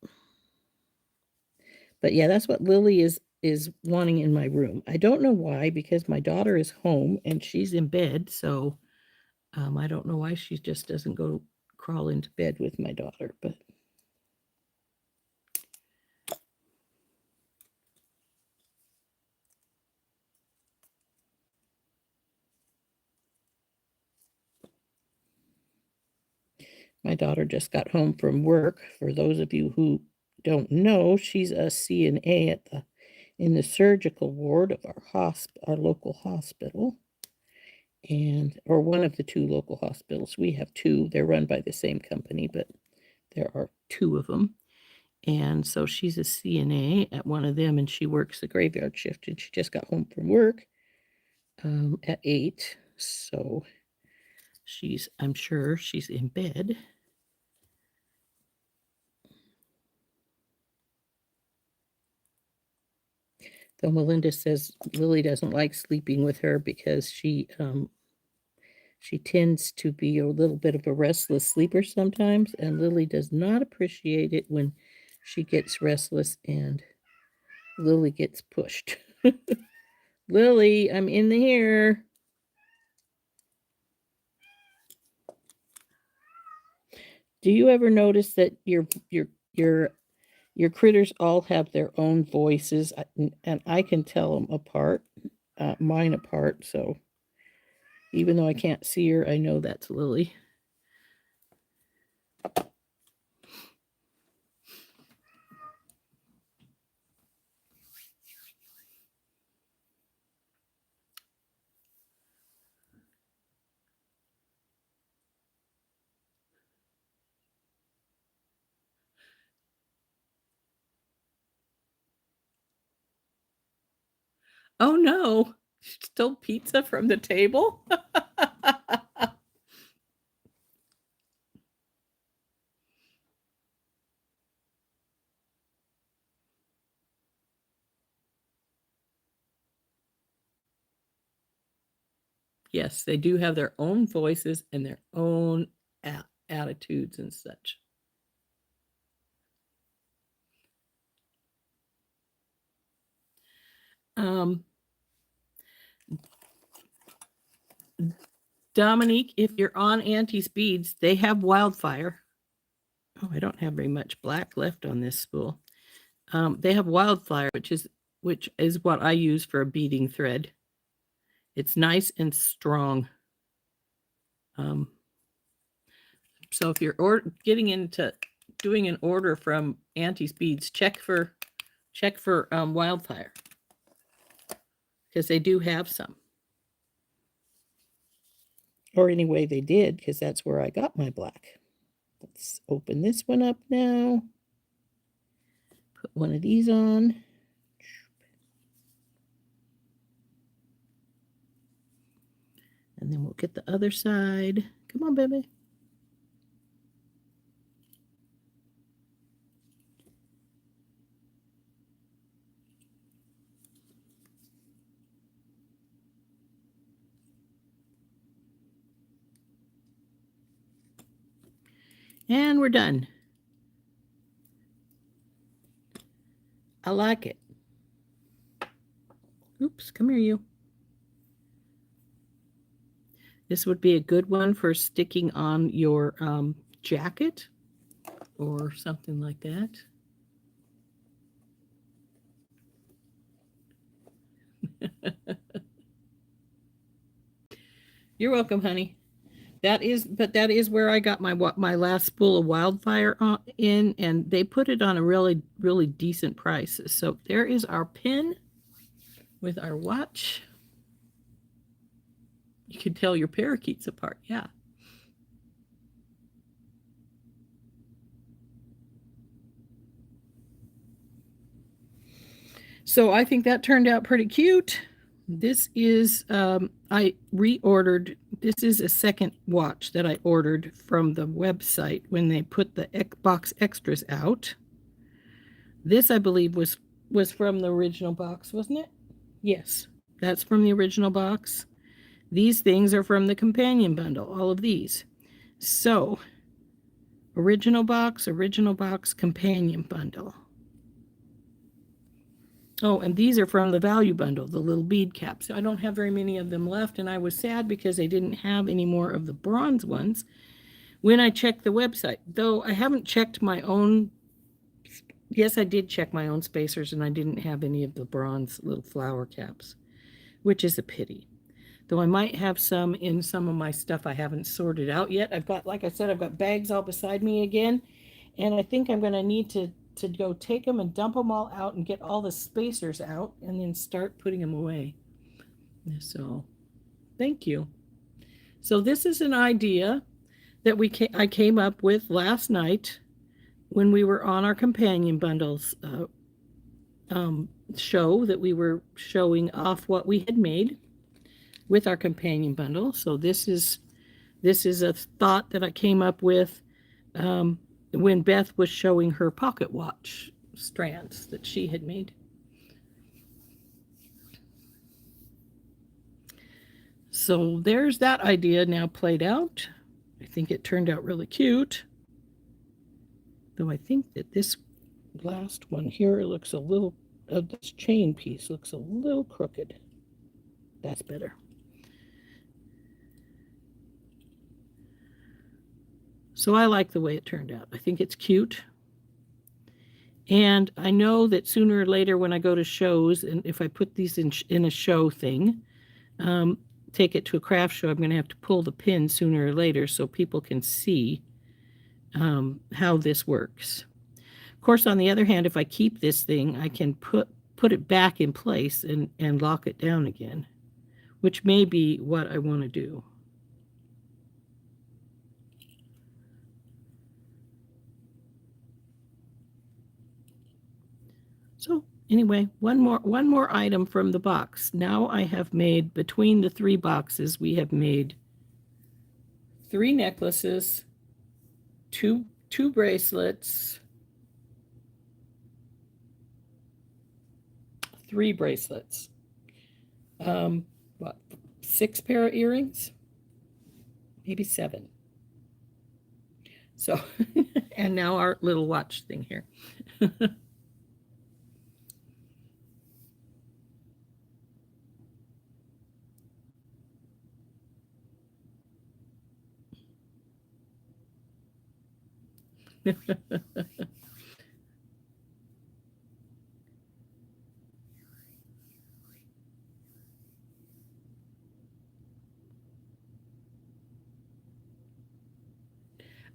yeah, that's what Lily is wanting in my room. I don't know why, because my daughter is home and she's in bed, so I don't know why she just doesn't go crawl into bed with my daughter, but my daughter just got home from work. For those of you who don't know, she's a CNA in the surgical ward of our local hospital, or one of the 2 local hospitals. We have 2. They're run by the same company, but there are 2 of them. And so she's a CNA at one of them, and she works the graveyard shift, and she just got home from work at 8. So I'm sure she's in bed. Though Melinda says Lily doesn't like sleeping with her because she tends to be a little bit of a restless sleeper sometimes, and Lily does not appreciate it when she gets restless and Lily gets pushed. Lily, I'm in here. Do you ever notice that your critters all have their own voices, and I can tell them apart, mine apart, so even though I can't see her, I know that's Lily. Oh no, stole pizza from the table? Yes, they do have their own voices and their own attitudes and such. Dominique, if you're on Auntie's beads, they have wildfire. Oh, I don't have very much black left on this spool. They have Wildfire, which is what I use for a beading thread. It's nice and strong. So if you're getting into doing an order from Auntie's Beads, check for Wildfire, because they do have some. Or anyway, they did, because that's where I got my black. Let's open this one up now. Put one of these on. And then we'll get the other side. Come on, baby. And we're done. I like it. Oops, come here, you. This would be a good one for sticking on your jacket or something like that. You're welcome, honey. That is where I got my last spool of Wildfire in, and they put it on a really, really decent price. So there is our pin with our watch. You can tell your parakeets apart, yeah. So I think that turned out pretty cute. This is, I reordered, this is a second watch that I ordered from the website when they put the box extras out. This, I believe, was from the original box, wasn't it? Yes, that's from the original box. These things are from the companion bundle, all of these. So, original box, companion bundle. Oh, and these are from the value bundle, the little bead caps. I don't have very many of them left, and I was sad because they didn't have any more of the bronze ones when I checked the website. Though I haven't checked my own. Yes, I did check my own spacers, and I didn't have any of the bronze little flower caps, which is a pity. Though I might have some in some of my stuff I haven't sorted out yet. I've got, like I said, I've got bags all beside me again, and I think I'm going to need to go take them and dump them all out and get all the spacers out and then start putting them away. So, thank you. So this is an idea that I came up with last night when we were on our companion bundles show, that we were showing off what we had made with our companion bundle. So this is a thought that I came up with when Beth was showing her pocket watch strands that she had made. So there's that idea now played out. I think it turned out really cute. Though I think that this last one here looks a little, this chain piece looks a little crooked. That's better. So I like the way it turned out. I think it's cute. And I know that sooner or later when I go to shows, and if I put these in a show thing, take it to a craft show, I'm going to have to pull the pin sooner or later so people can see how this works. Of course, on the other hand, if I keep this thing, I can put it back in place and lock it down again, which may be what I want to do. So anyway, one more item from the box. Now I have made, between the 3 boxes, we have made 3 necklaces, two bracelets, 3 bracelets, what, 6 pair of earrings, maybe 7. So, and now our little watch thing here.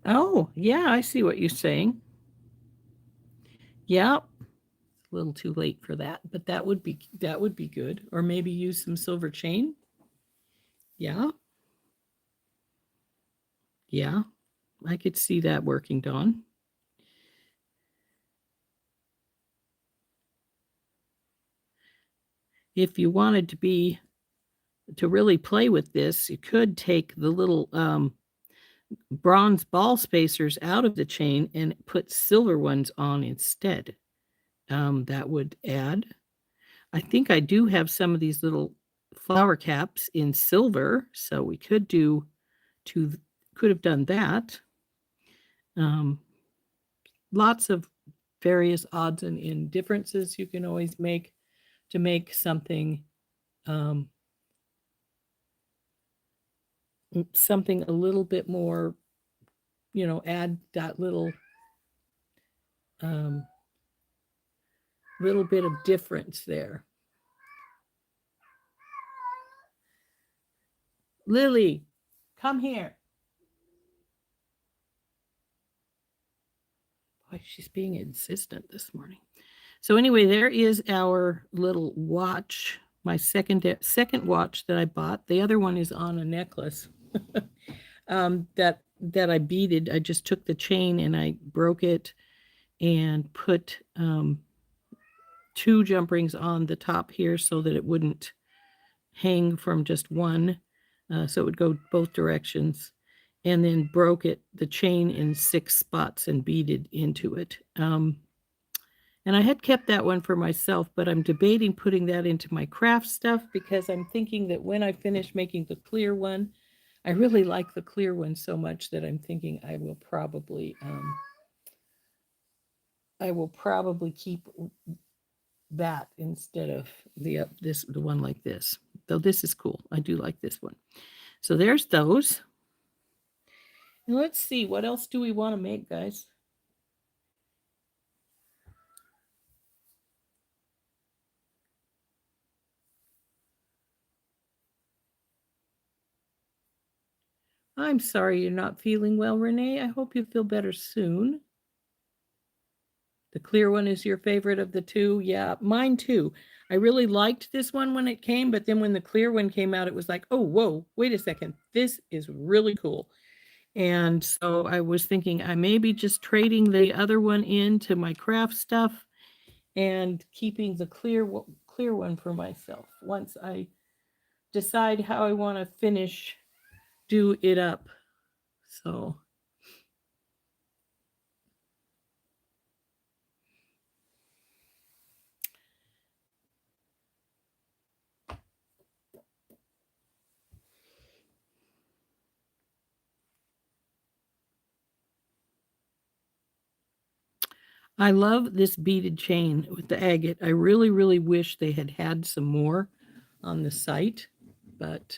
Oh, yeah, I see what you're saying. Yeah, a little too late for that, but that would be good. Or maybe use some silver chain. Yeah. Yeah. I could see that working, Dawn. If you wanted to really play with this, you could take the little bronze ball spacers out of the chain and put silver ones on instead. That would add. I think I do have some of these little flower caps in silver, so we could have done that. Lots of various odds and indifferences you can always make to make something something a little bit more, add that little little bit of difference there. Lily, come here. Boy, she's being insistent this morning. So anyway, there is our little watch, my second watch that I bought. The other one is on a necklace that I beaded. I just took the chain and I broke it and put 2 jump rings on the top here so that it wouldn't hang from just one, so it would go both directions, and then broke the chain in 6 spots and beaded into it. And I had kept that one for myself, but I'm debating putting that into my craft stuff because I'm thinking that when I finish making the clear one, I really like the clear one so much that I'm thinking I will probably keep that instead of the one like this. Though this is cool. I do like this one. So there's those. And let's see, what else do we want to make, guys? I'm sorry you're not feeling well, Renee. I hope you feel better soon. The clear one is your favorite of the 2? Yeah, mine too. I really liked this one when it came, but then when the clear one came out, it was like, oh, whoa, wait a second. This is really cool. And so I was thinking I may be just trading the other one into my craft stuff and keeping the clear one for myself once I decide how I want to do it up. So I love this beaded chain with the agate. I really, really wish they had some more on the site, but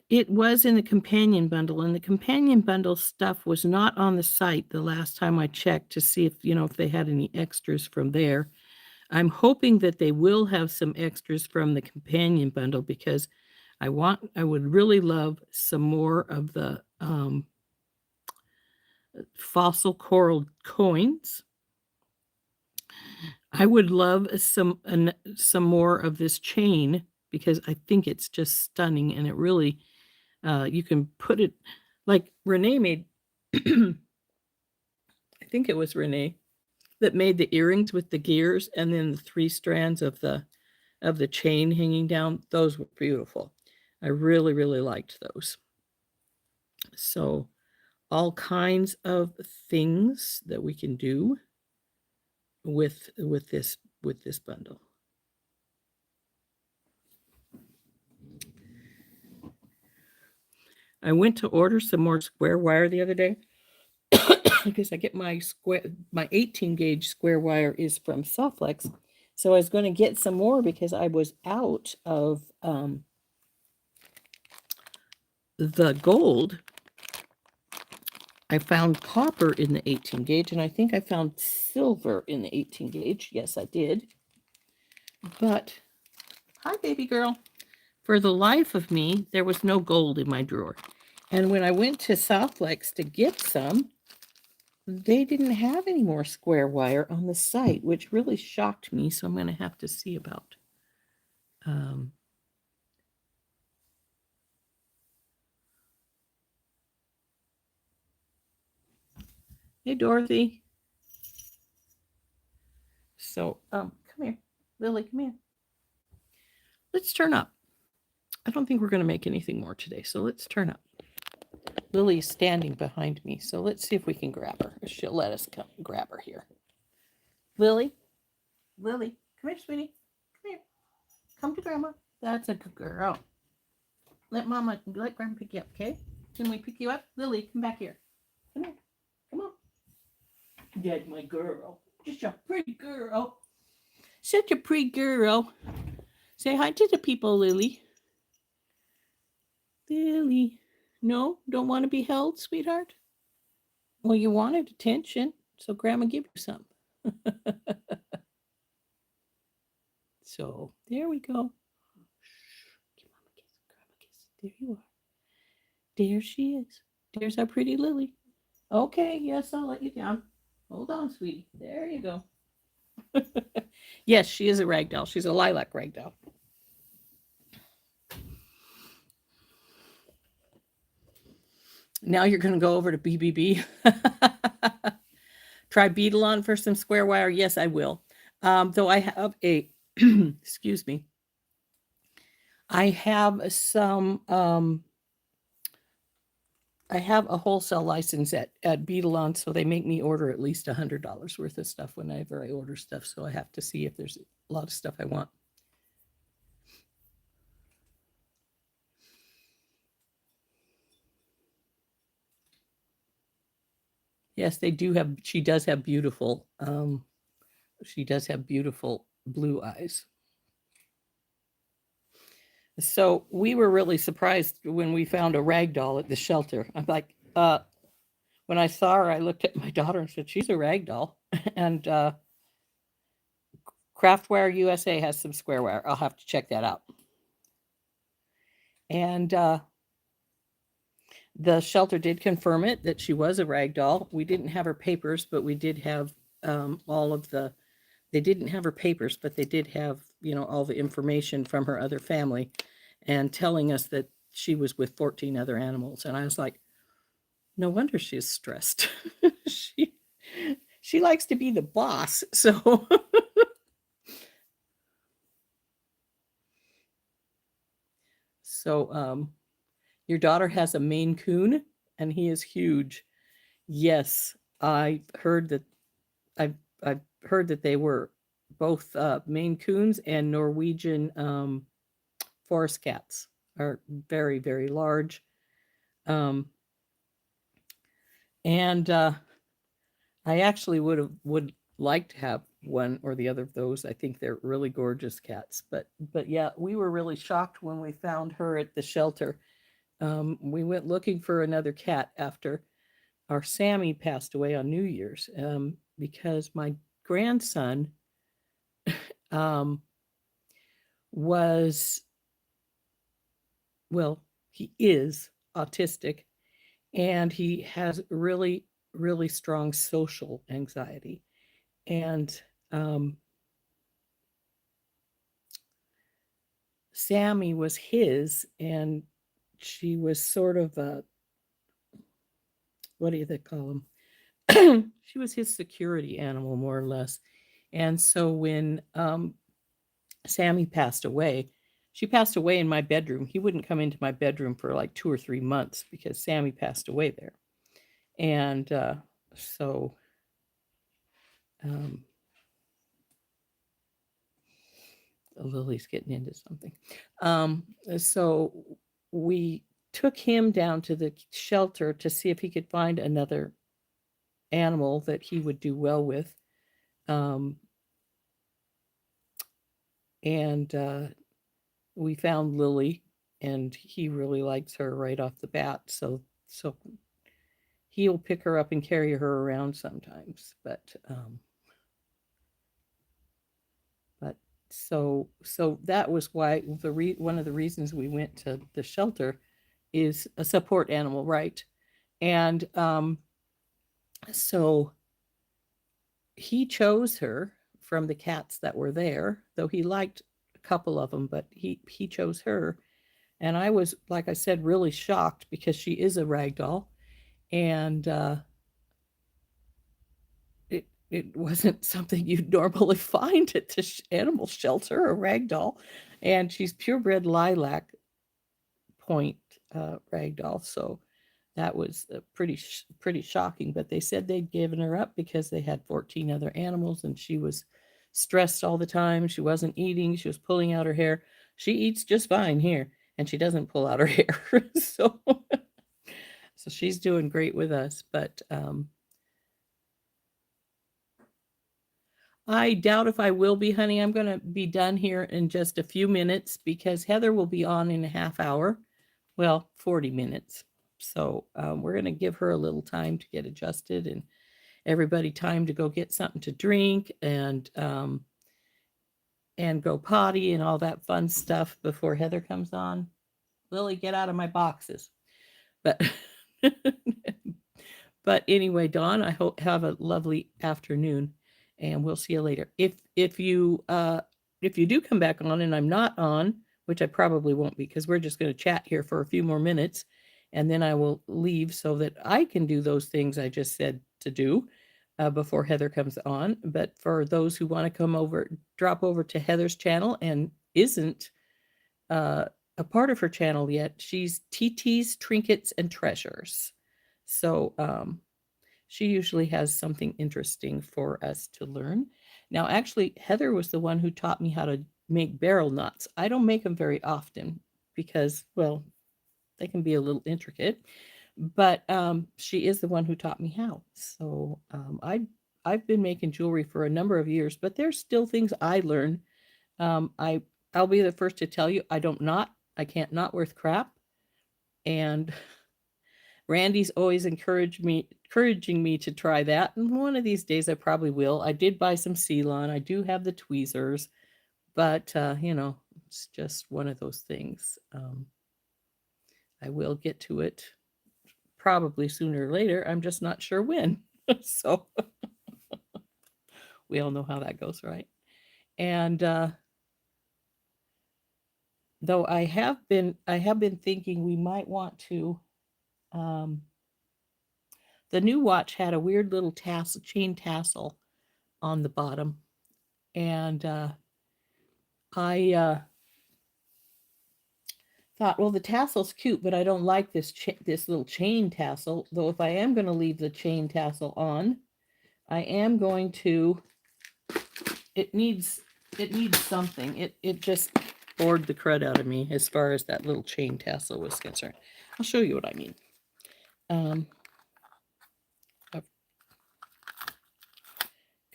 it was in the companion bundle, and the companion bundle stuff was not on the site the last time I checked to see if they had any extras from there. I'm hoping that they will have some extras from the companion bundle because I would really love some more of the fossil coral coins. I would love some more of this chain because I think it's just stunning, and it really you can put it like Renee made. I think it was Renee that made the earrings with the gears and then the 3 strands of the chain hanging down. Those were beautiful. I really, really liked those. So all kinds of things that we can do with this bundle. I went to order some more square wire the other day because I get my 18 gauge square wire is from Soflex. So I was going to get some more because I was out of the gold. I found copper in the 18 gauge, and I think I found silver in the 18 gauge. Yes, I did. But, hi, baby girl. For the life of me, there was no gold in my drawer. And when I went to Southlex to get some, they didn't have any more square wire on the site, which really shocked me. So I'm going to have to see about. Hey, Dorothy. So, come here. Lily, come here. Let's turn up. I don't think we're going to make anything more today, so let's turn up. Lily's standing behind me, so let's see if we can grab her. She'll let us come grab her here. Lily, Lily, come here, sweetie. Come here. Come to Grandma. That's a good girl. Let Grandma pick you up, okay? Can we pick you up? Lily, come back here. Come here. Come on. That's my girl. Just a pretty girl. Such a pretty girl. Say hi to the people, Lily. Lily. No, don't want to be held, sweetheart? Well, you wanted attention, so Grandma give you some. So there we go. Give Mama a kiss. Grandma a kiss. There you are. There she is. There's our pretty Lily. Okay, yes, I'll let you down. Hold on, sweetie. There you go. Yes, she is a rag doll. She's a lilac rag doll. Now you're going to go over to BBB. Try Beadalon for some square wire. Yes, I will. Though I have a, excuse me, I have some, I have a wholesale license at Beadalon, so they make me order at least $100 worth of stuff whenever I order stuff. So I have to see if there's a lot of stuff I want. Yes, they do have, she does have beautiful blue eyes. So we were really surprised when we found a rag doll at the shelter. I'm like, when I saw her, I looked at my daughter and said, she's a rag doll. And Craftware USA has some square wire. I'll have to check that out. And the shelter did confirm it, that she was a rag doll. We didn't have her papers, but we did have they didn't have her papers, but they did have, all the information from her other family and telling us that she was with 14 other animals. And I was like, no wonder she's stressed. she likes to be the boss. So your daughter has a Maine Coon and he is huge. Yes, I've heard that they were both Maine Coons and Norwegian forest cats are very, very large. And I actually would like to have one or the other of those. I think they're really gorgeous cats. But yeah, we were really shocked when we found her at the shelter. We went looking for another cat after our Sammy passed away on New Year's, because my grandson was, well, he is autistic, and he has really, really strong social anxiety. And Sammy was his, and she was sort of a, what do they call him? She was his security animal, more or less. And so when Sammy passed away, she passed away in my bedroom. He wouldn't come into my bedroom for like 2 or 3 months because Sammy passed away there. And so Lily's getting into something. So we took him down to the shelter to see if he could find another animal that he would do well with. And we found Lily, and he really likes her right off the bat. So he'll pick her up and carry her around sometimes. But so that was why one of the reasons we went to the shelter is a support animal, right? And so he chose her from the cats that were there, though he liked a couple of them, but he chose her. And I was, like I said, really shocked because she is a rag doll, and it wasn't something you'd normally find at the animal shelter, a rag doll, and she's purebred lilac point rag doll, so that was pretty shocking. But they said they'd given her up because they had 14 other animals, and she was stressed all the time. She wasn't eating. She was pulling out her hair. She eats just fine here, and she doesn't pull out her hair. so so she's doing great with us. But I doubt if I will be, honey. I'm going to be done here in just a few minutes because Heather will be on in a half hour. Well, 40 minutes. So we're going to give her a little time to get adjusted and everybody time to go get something to drink and go potty and all that fun stuff before Heather comes on. Lily, get out of my boxes. But but anyway, Dawn, I hope have a lovely afternoon, and we'll see you later. If you do come back on and I'm not on, which I probably won't be because we're just going to chat here for a few more minutes, and then I will leave so that I can do those things I just said to do before Heather comes on. But for those who want to come over, drop over to Heather's channel and isn't a part of her channel yet, she's TT's Trinkets and Treasures. So she usually has something interesting for us to learn. Now, actually, Heather was the one who taught me how to make barrel knots. I don't make them very often because, well, they can be a little intricate, but she is the one who taught me how. So I've been making jewelry for a number of years, but there's still things I learn. I'll be the first to tell you I can't knot worth crap. And Randy's always encouraging me to try that. And one of these days I probably will. I did buy some Ceylon. I do have the tweezers, but it's just one of those things. I will get to it probably sooner or later. I'm just not sure when. So we all know how that goes, right? And though I have been thinking we might want to the new watch had a weird little chain tassel on the bottom, and I thought, well, the tassel's cute, but I don't like this little chain tassel. Though if I am going to leave the chain tassel on, I am going to. It needs something. It just bored the crud out of me as far as that little chain tassel was concerned. I'll show you what I mean.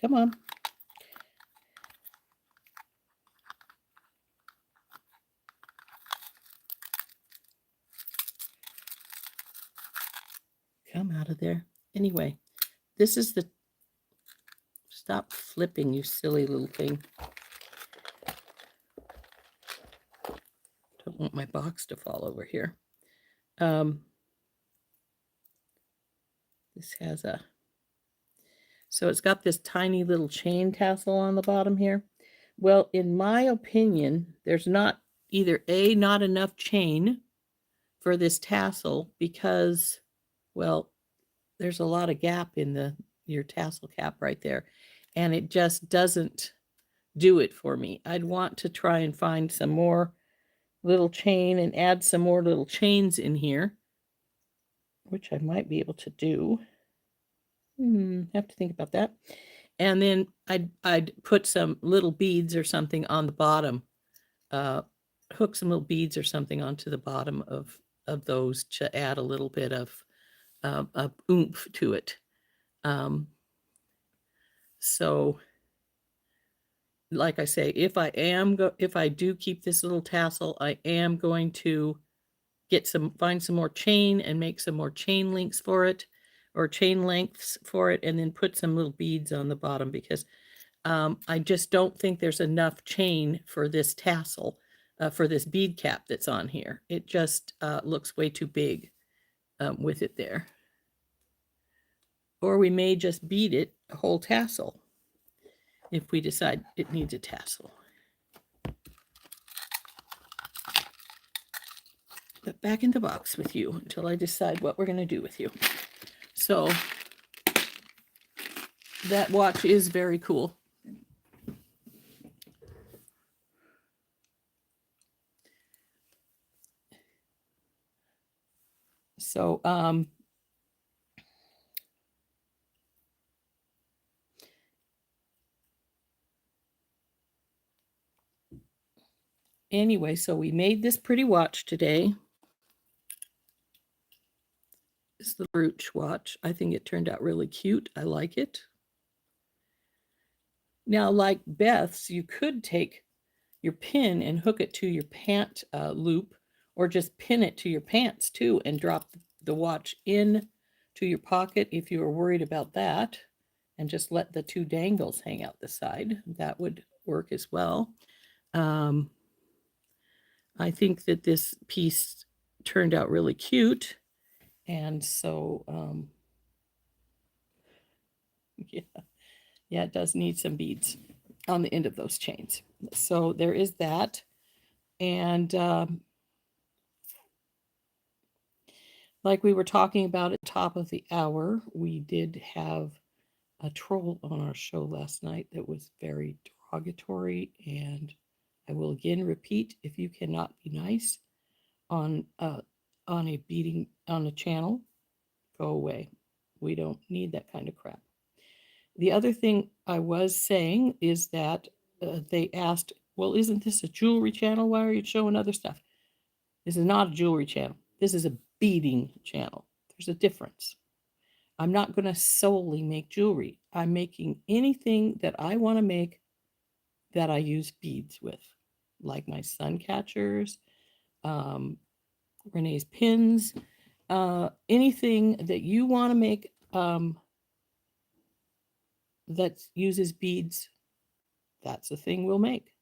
Come on. Come out of there. Anyway, this is the... Stop flipping, you silly little thing. Don't want my box to fall over here. This has a... So it's got this tiny little chain tassel on the bottom here. Well, in my opinion, there's not not enough chain for this tassel because, well, there's a lot of gap in your tassel cap right there, and it just doesn't do it for me. I'd want to try and find some more little chain and add some more little chains in here, which I might be able to do. Have to think about that. And then I'd put some little beads or something on the bottom, hook some little beads or something onto the bottom of those to add a little bit of oomph to it. So like I say, if I do keep this little tassel, I am going to find some more chain and make some more chain links for it. or chain lengths for it, and then put some little beads on the bottom because I just don't think there's enough chain for this tassel, for this bead cap that's on here. It just looks way too big with it there. Or we may just bead it a whole tassel if we decide it needs a tassel. But back in the box with you until I decide what we're going to do with you. So that watch is very cool. So anyway, so we made this pretty watch today. It's the brooch watch. I think it turned out really cute. I like it. Now, like Beth's, you could take your pin and hook it to your pant loop, or just pin it to your pants too and drop the watch in to your pocket if you were worried about that, and just let the two dangles hang out the side. That would work as well. I think that this piece turned out really cute. And so, yeah, it does need some beads on the end of those chains. So there is that. And like we were talking about at the top of the hour, we did have a troll on our show last night that was very derogatory. And I will again repeat, if you cannot be nice on a channel, go away. We don't need that kind of crap. The other thing I was saying is that they asked, well, isn't this a jewelry channel? Why are you showing other stuff? This is not a jewelry channel. This is a beading channel. There's a difference. I'm not going to solely make jewelry. I'm making anything that I want to make that I use beads with, like my sun catchers, Renee's pins, anything that you want to make that uses beads, that's the thing we'll make.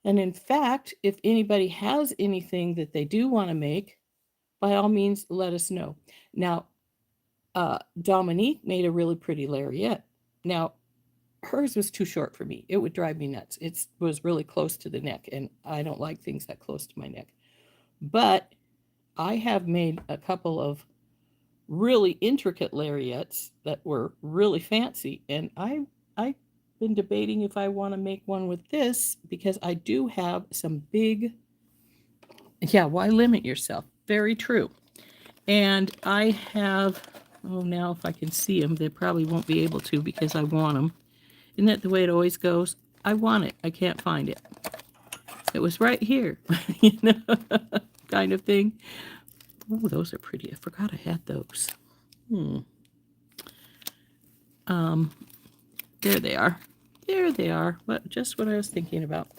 And in fact, if anybody has anything that they do want to make, by all means, let us know. Now, Dominique made a really pretty lariat. Now, hers was too short for me. It would drive me nuts. It was really close to the neck, and I don't like things that close to my neck. But I have made a couple of really intricate lariats that were really fancy, and I've been debating if I want to make one with this, because I do have some big, why limit yourself? Very true. And I have, now if I can see them, they probably won't be able to because I want them. Isn't that the way it always goes? I want it. I can't find it. It was right here, kind of thing. Oh, those are pretty. I forgot I had those. There they are. There they are. Just what I was thinking about.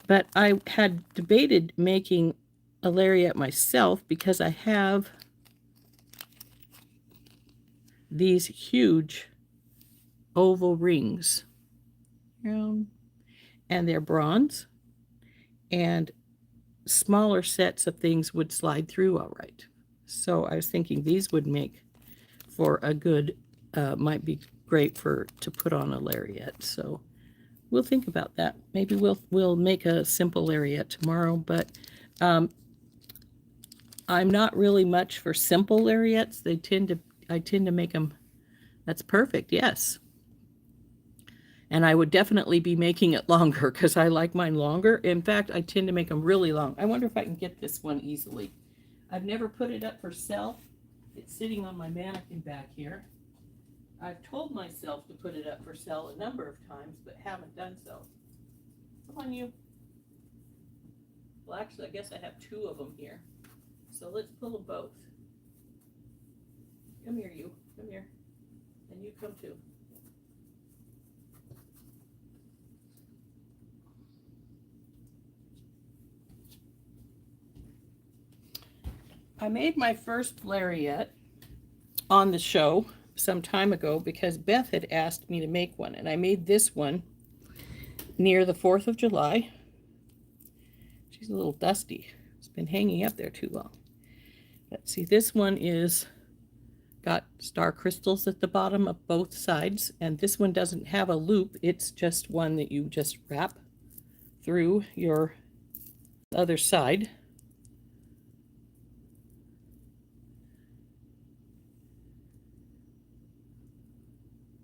But I had debated making a lariat myself because I have these huge oval rings. And they're bronze. And smaller sets of things would slide through all right. So I was thinking these would make for a good, might be great to put on a lariat. So we'll think about that. Maybe we'll make a simple lariat tomorrow, but I'm not really much for simple lariats. I tend to make them. That's perfect. Yes. And I would definitely be making it longer because I like mine longer. In fact, I tend to make them really long. I wonder if I can get this one easily. I've never put it up for sale. It's sitting on my mannequin back here. I've told myself to put it up for sale a number of times, but haven't done so. Come on, you. Well, actually, I guess I have two of them here. So let's pull them both. Come here, you. Come here. And you come too. I made my first lariat on the show some time ago because Beth had asked me to make one, and I made this one near the 4th of July. She's a little dusty. It's been hanging up there too long. But see, this one is got star crystals at the bottom of both sides, and this one doesn't have a loop. It's just one that you just wrap through your other side.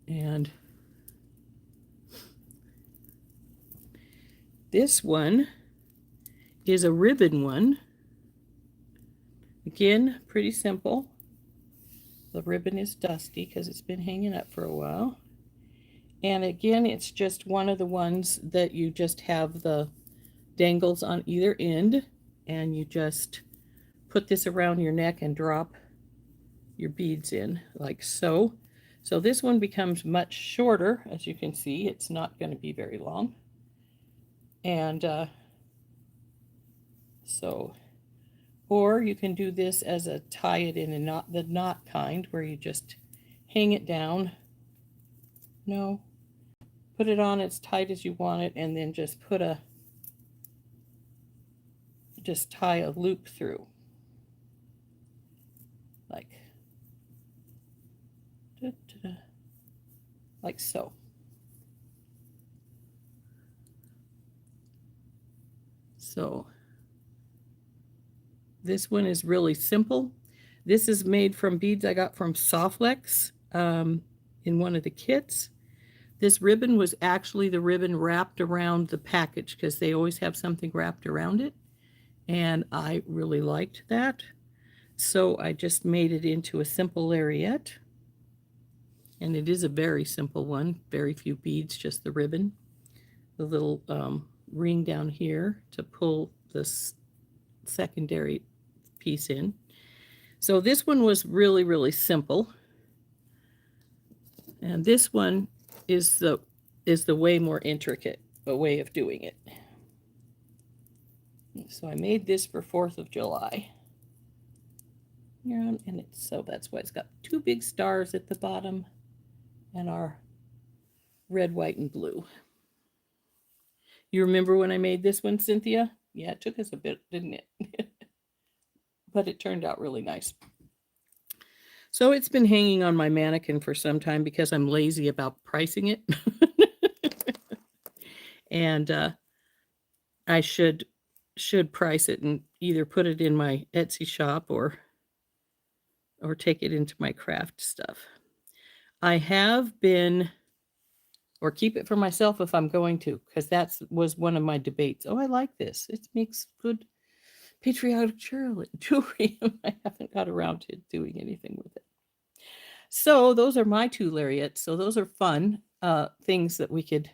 And this one is a ribbon one. Again, pretty simple. The ribbon is dusty because it's been hanging up for a while. And again, it's just one of the ones that you just have the dangles on either end, and you just put this around your neck and drop your beads in like so. So this one becomes much shorter. As you can see, it's not going to be very long. And or you can do this as a tie it in a knot, the knot kind, where you just hang it down. No, put it on as tight as you want it, and then just just tie a loop through, like so. So this one is really simple. This is made from beads I got from Softlex in one of the kits. This ribbon was actually the ribbon wrapped around the package because they always have something wrapped around it. And I really liked that. So I just made it into a simple lariat. And it is a very simple one, very few beads, just the ribbon. The little ring down here to pull this secondary piece in. So this one was really, really simple. And this one is the way more intricate a way of doing it. So I made this for 4th of July. And so that's why it's got 2 big stars at the bottom and our red, white, and blue. You remember when I made this one, Cynthia? Yeah, it took us a bit, didn't it? But it turned out really nice. So it's been hanging on my mannequin for some time because I'm lazy about pricing it. And I should price it and either put it in my Etsy shop or take it into my craft stuff. I have been, or keep it for myself if I'm going to, because that was one of my debates. Oh, I like this. It makes good patriotic jewelry. I haven't got around to doing anything with it. So those are my 2 lariats. So those are fun things that we could.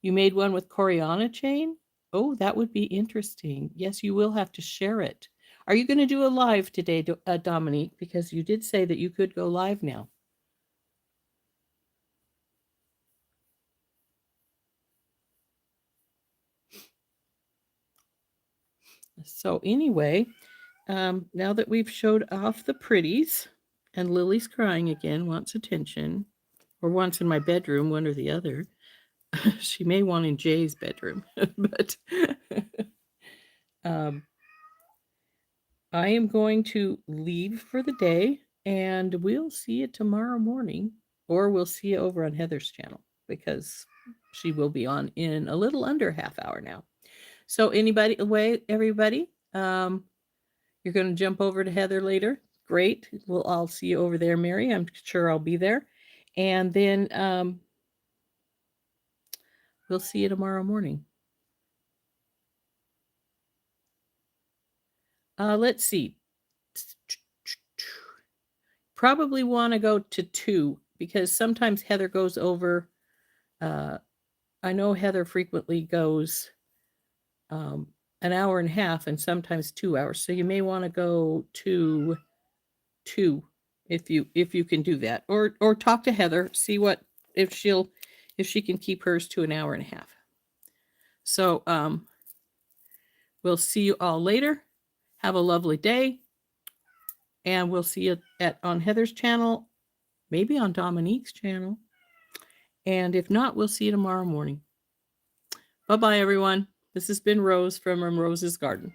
You made one with Coriana chain? Oh, that would be interesting. Yes, you will have to share it. Are you going to do a live today, Dominique? Because you did say that you could go live now. So anyway, now that we've showed off the pretties, and Lily's crying again, wants attention, or wants in my bedroom, one or the other. She may want in Jay's bedroom, but I am going to leave for the day, and we'll see you tomorrow morning, or we'll see you over on Heather's channel because she will be on in a little under half hour now. So everybody, you're going to jump over to Heather later. Great. I'll see you over there, Mary. I'm sure I'll be there. And then we'll see you tomorrow morning. Let's see. Probably want to go to 2 because sometimes Heather goes over. I know Heather frequently goes an hour and a half and sometimes 2 hours. So you may want to go to 2 if you can do that, or talk to Heather, see if she can keep hers to an hour and a half. So we'll see you all later. Have a lovely day. And we'll see you on Heather's channel, maybe on Dominique's channel. And if not, we'll see you tomorrow morning. Bye-bye, everyone. This has been Rose from Rose's Garden.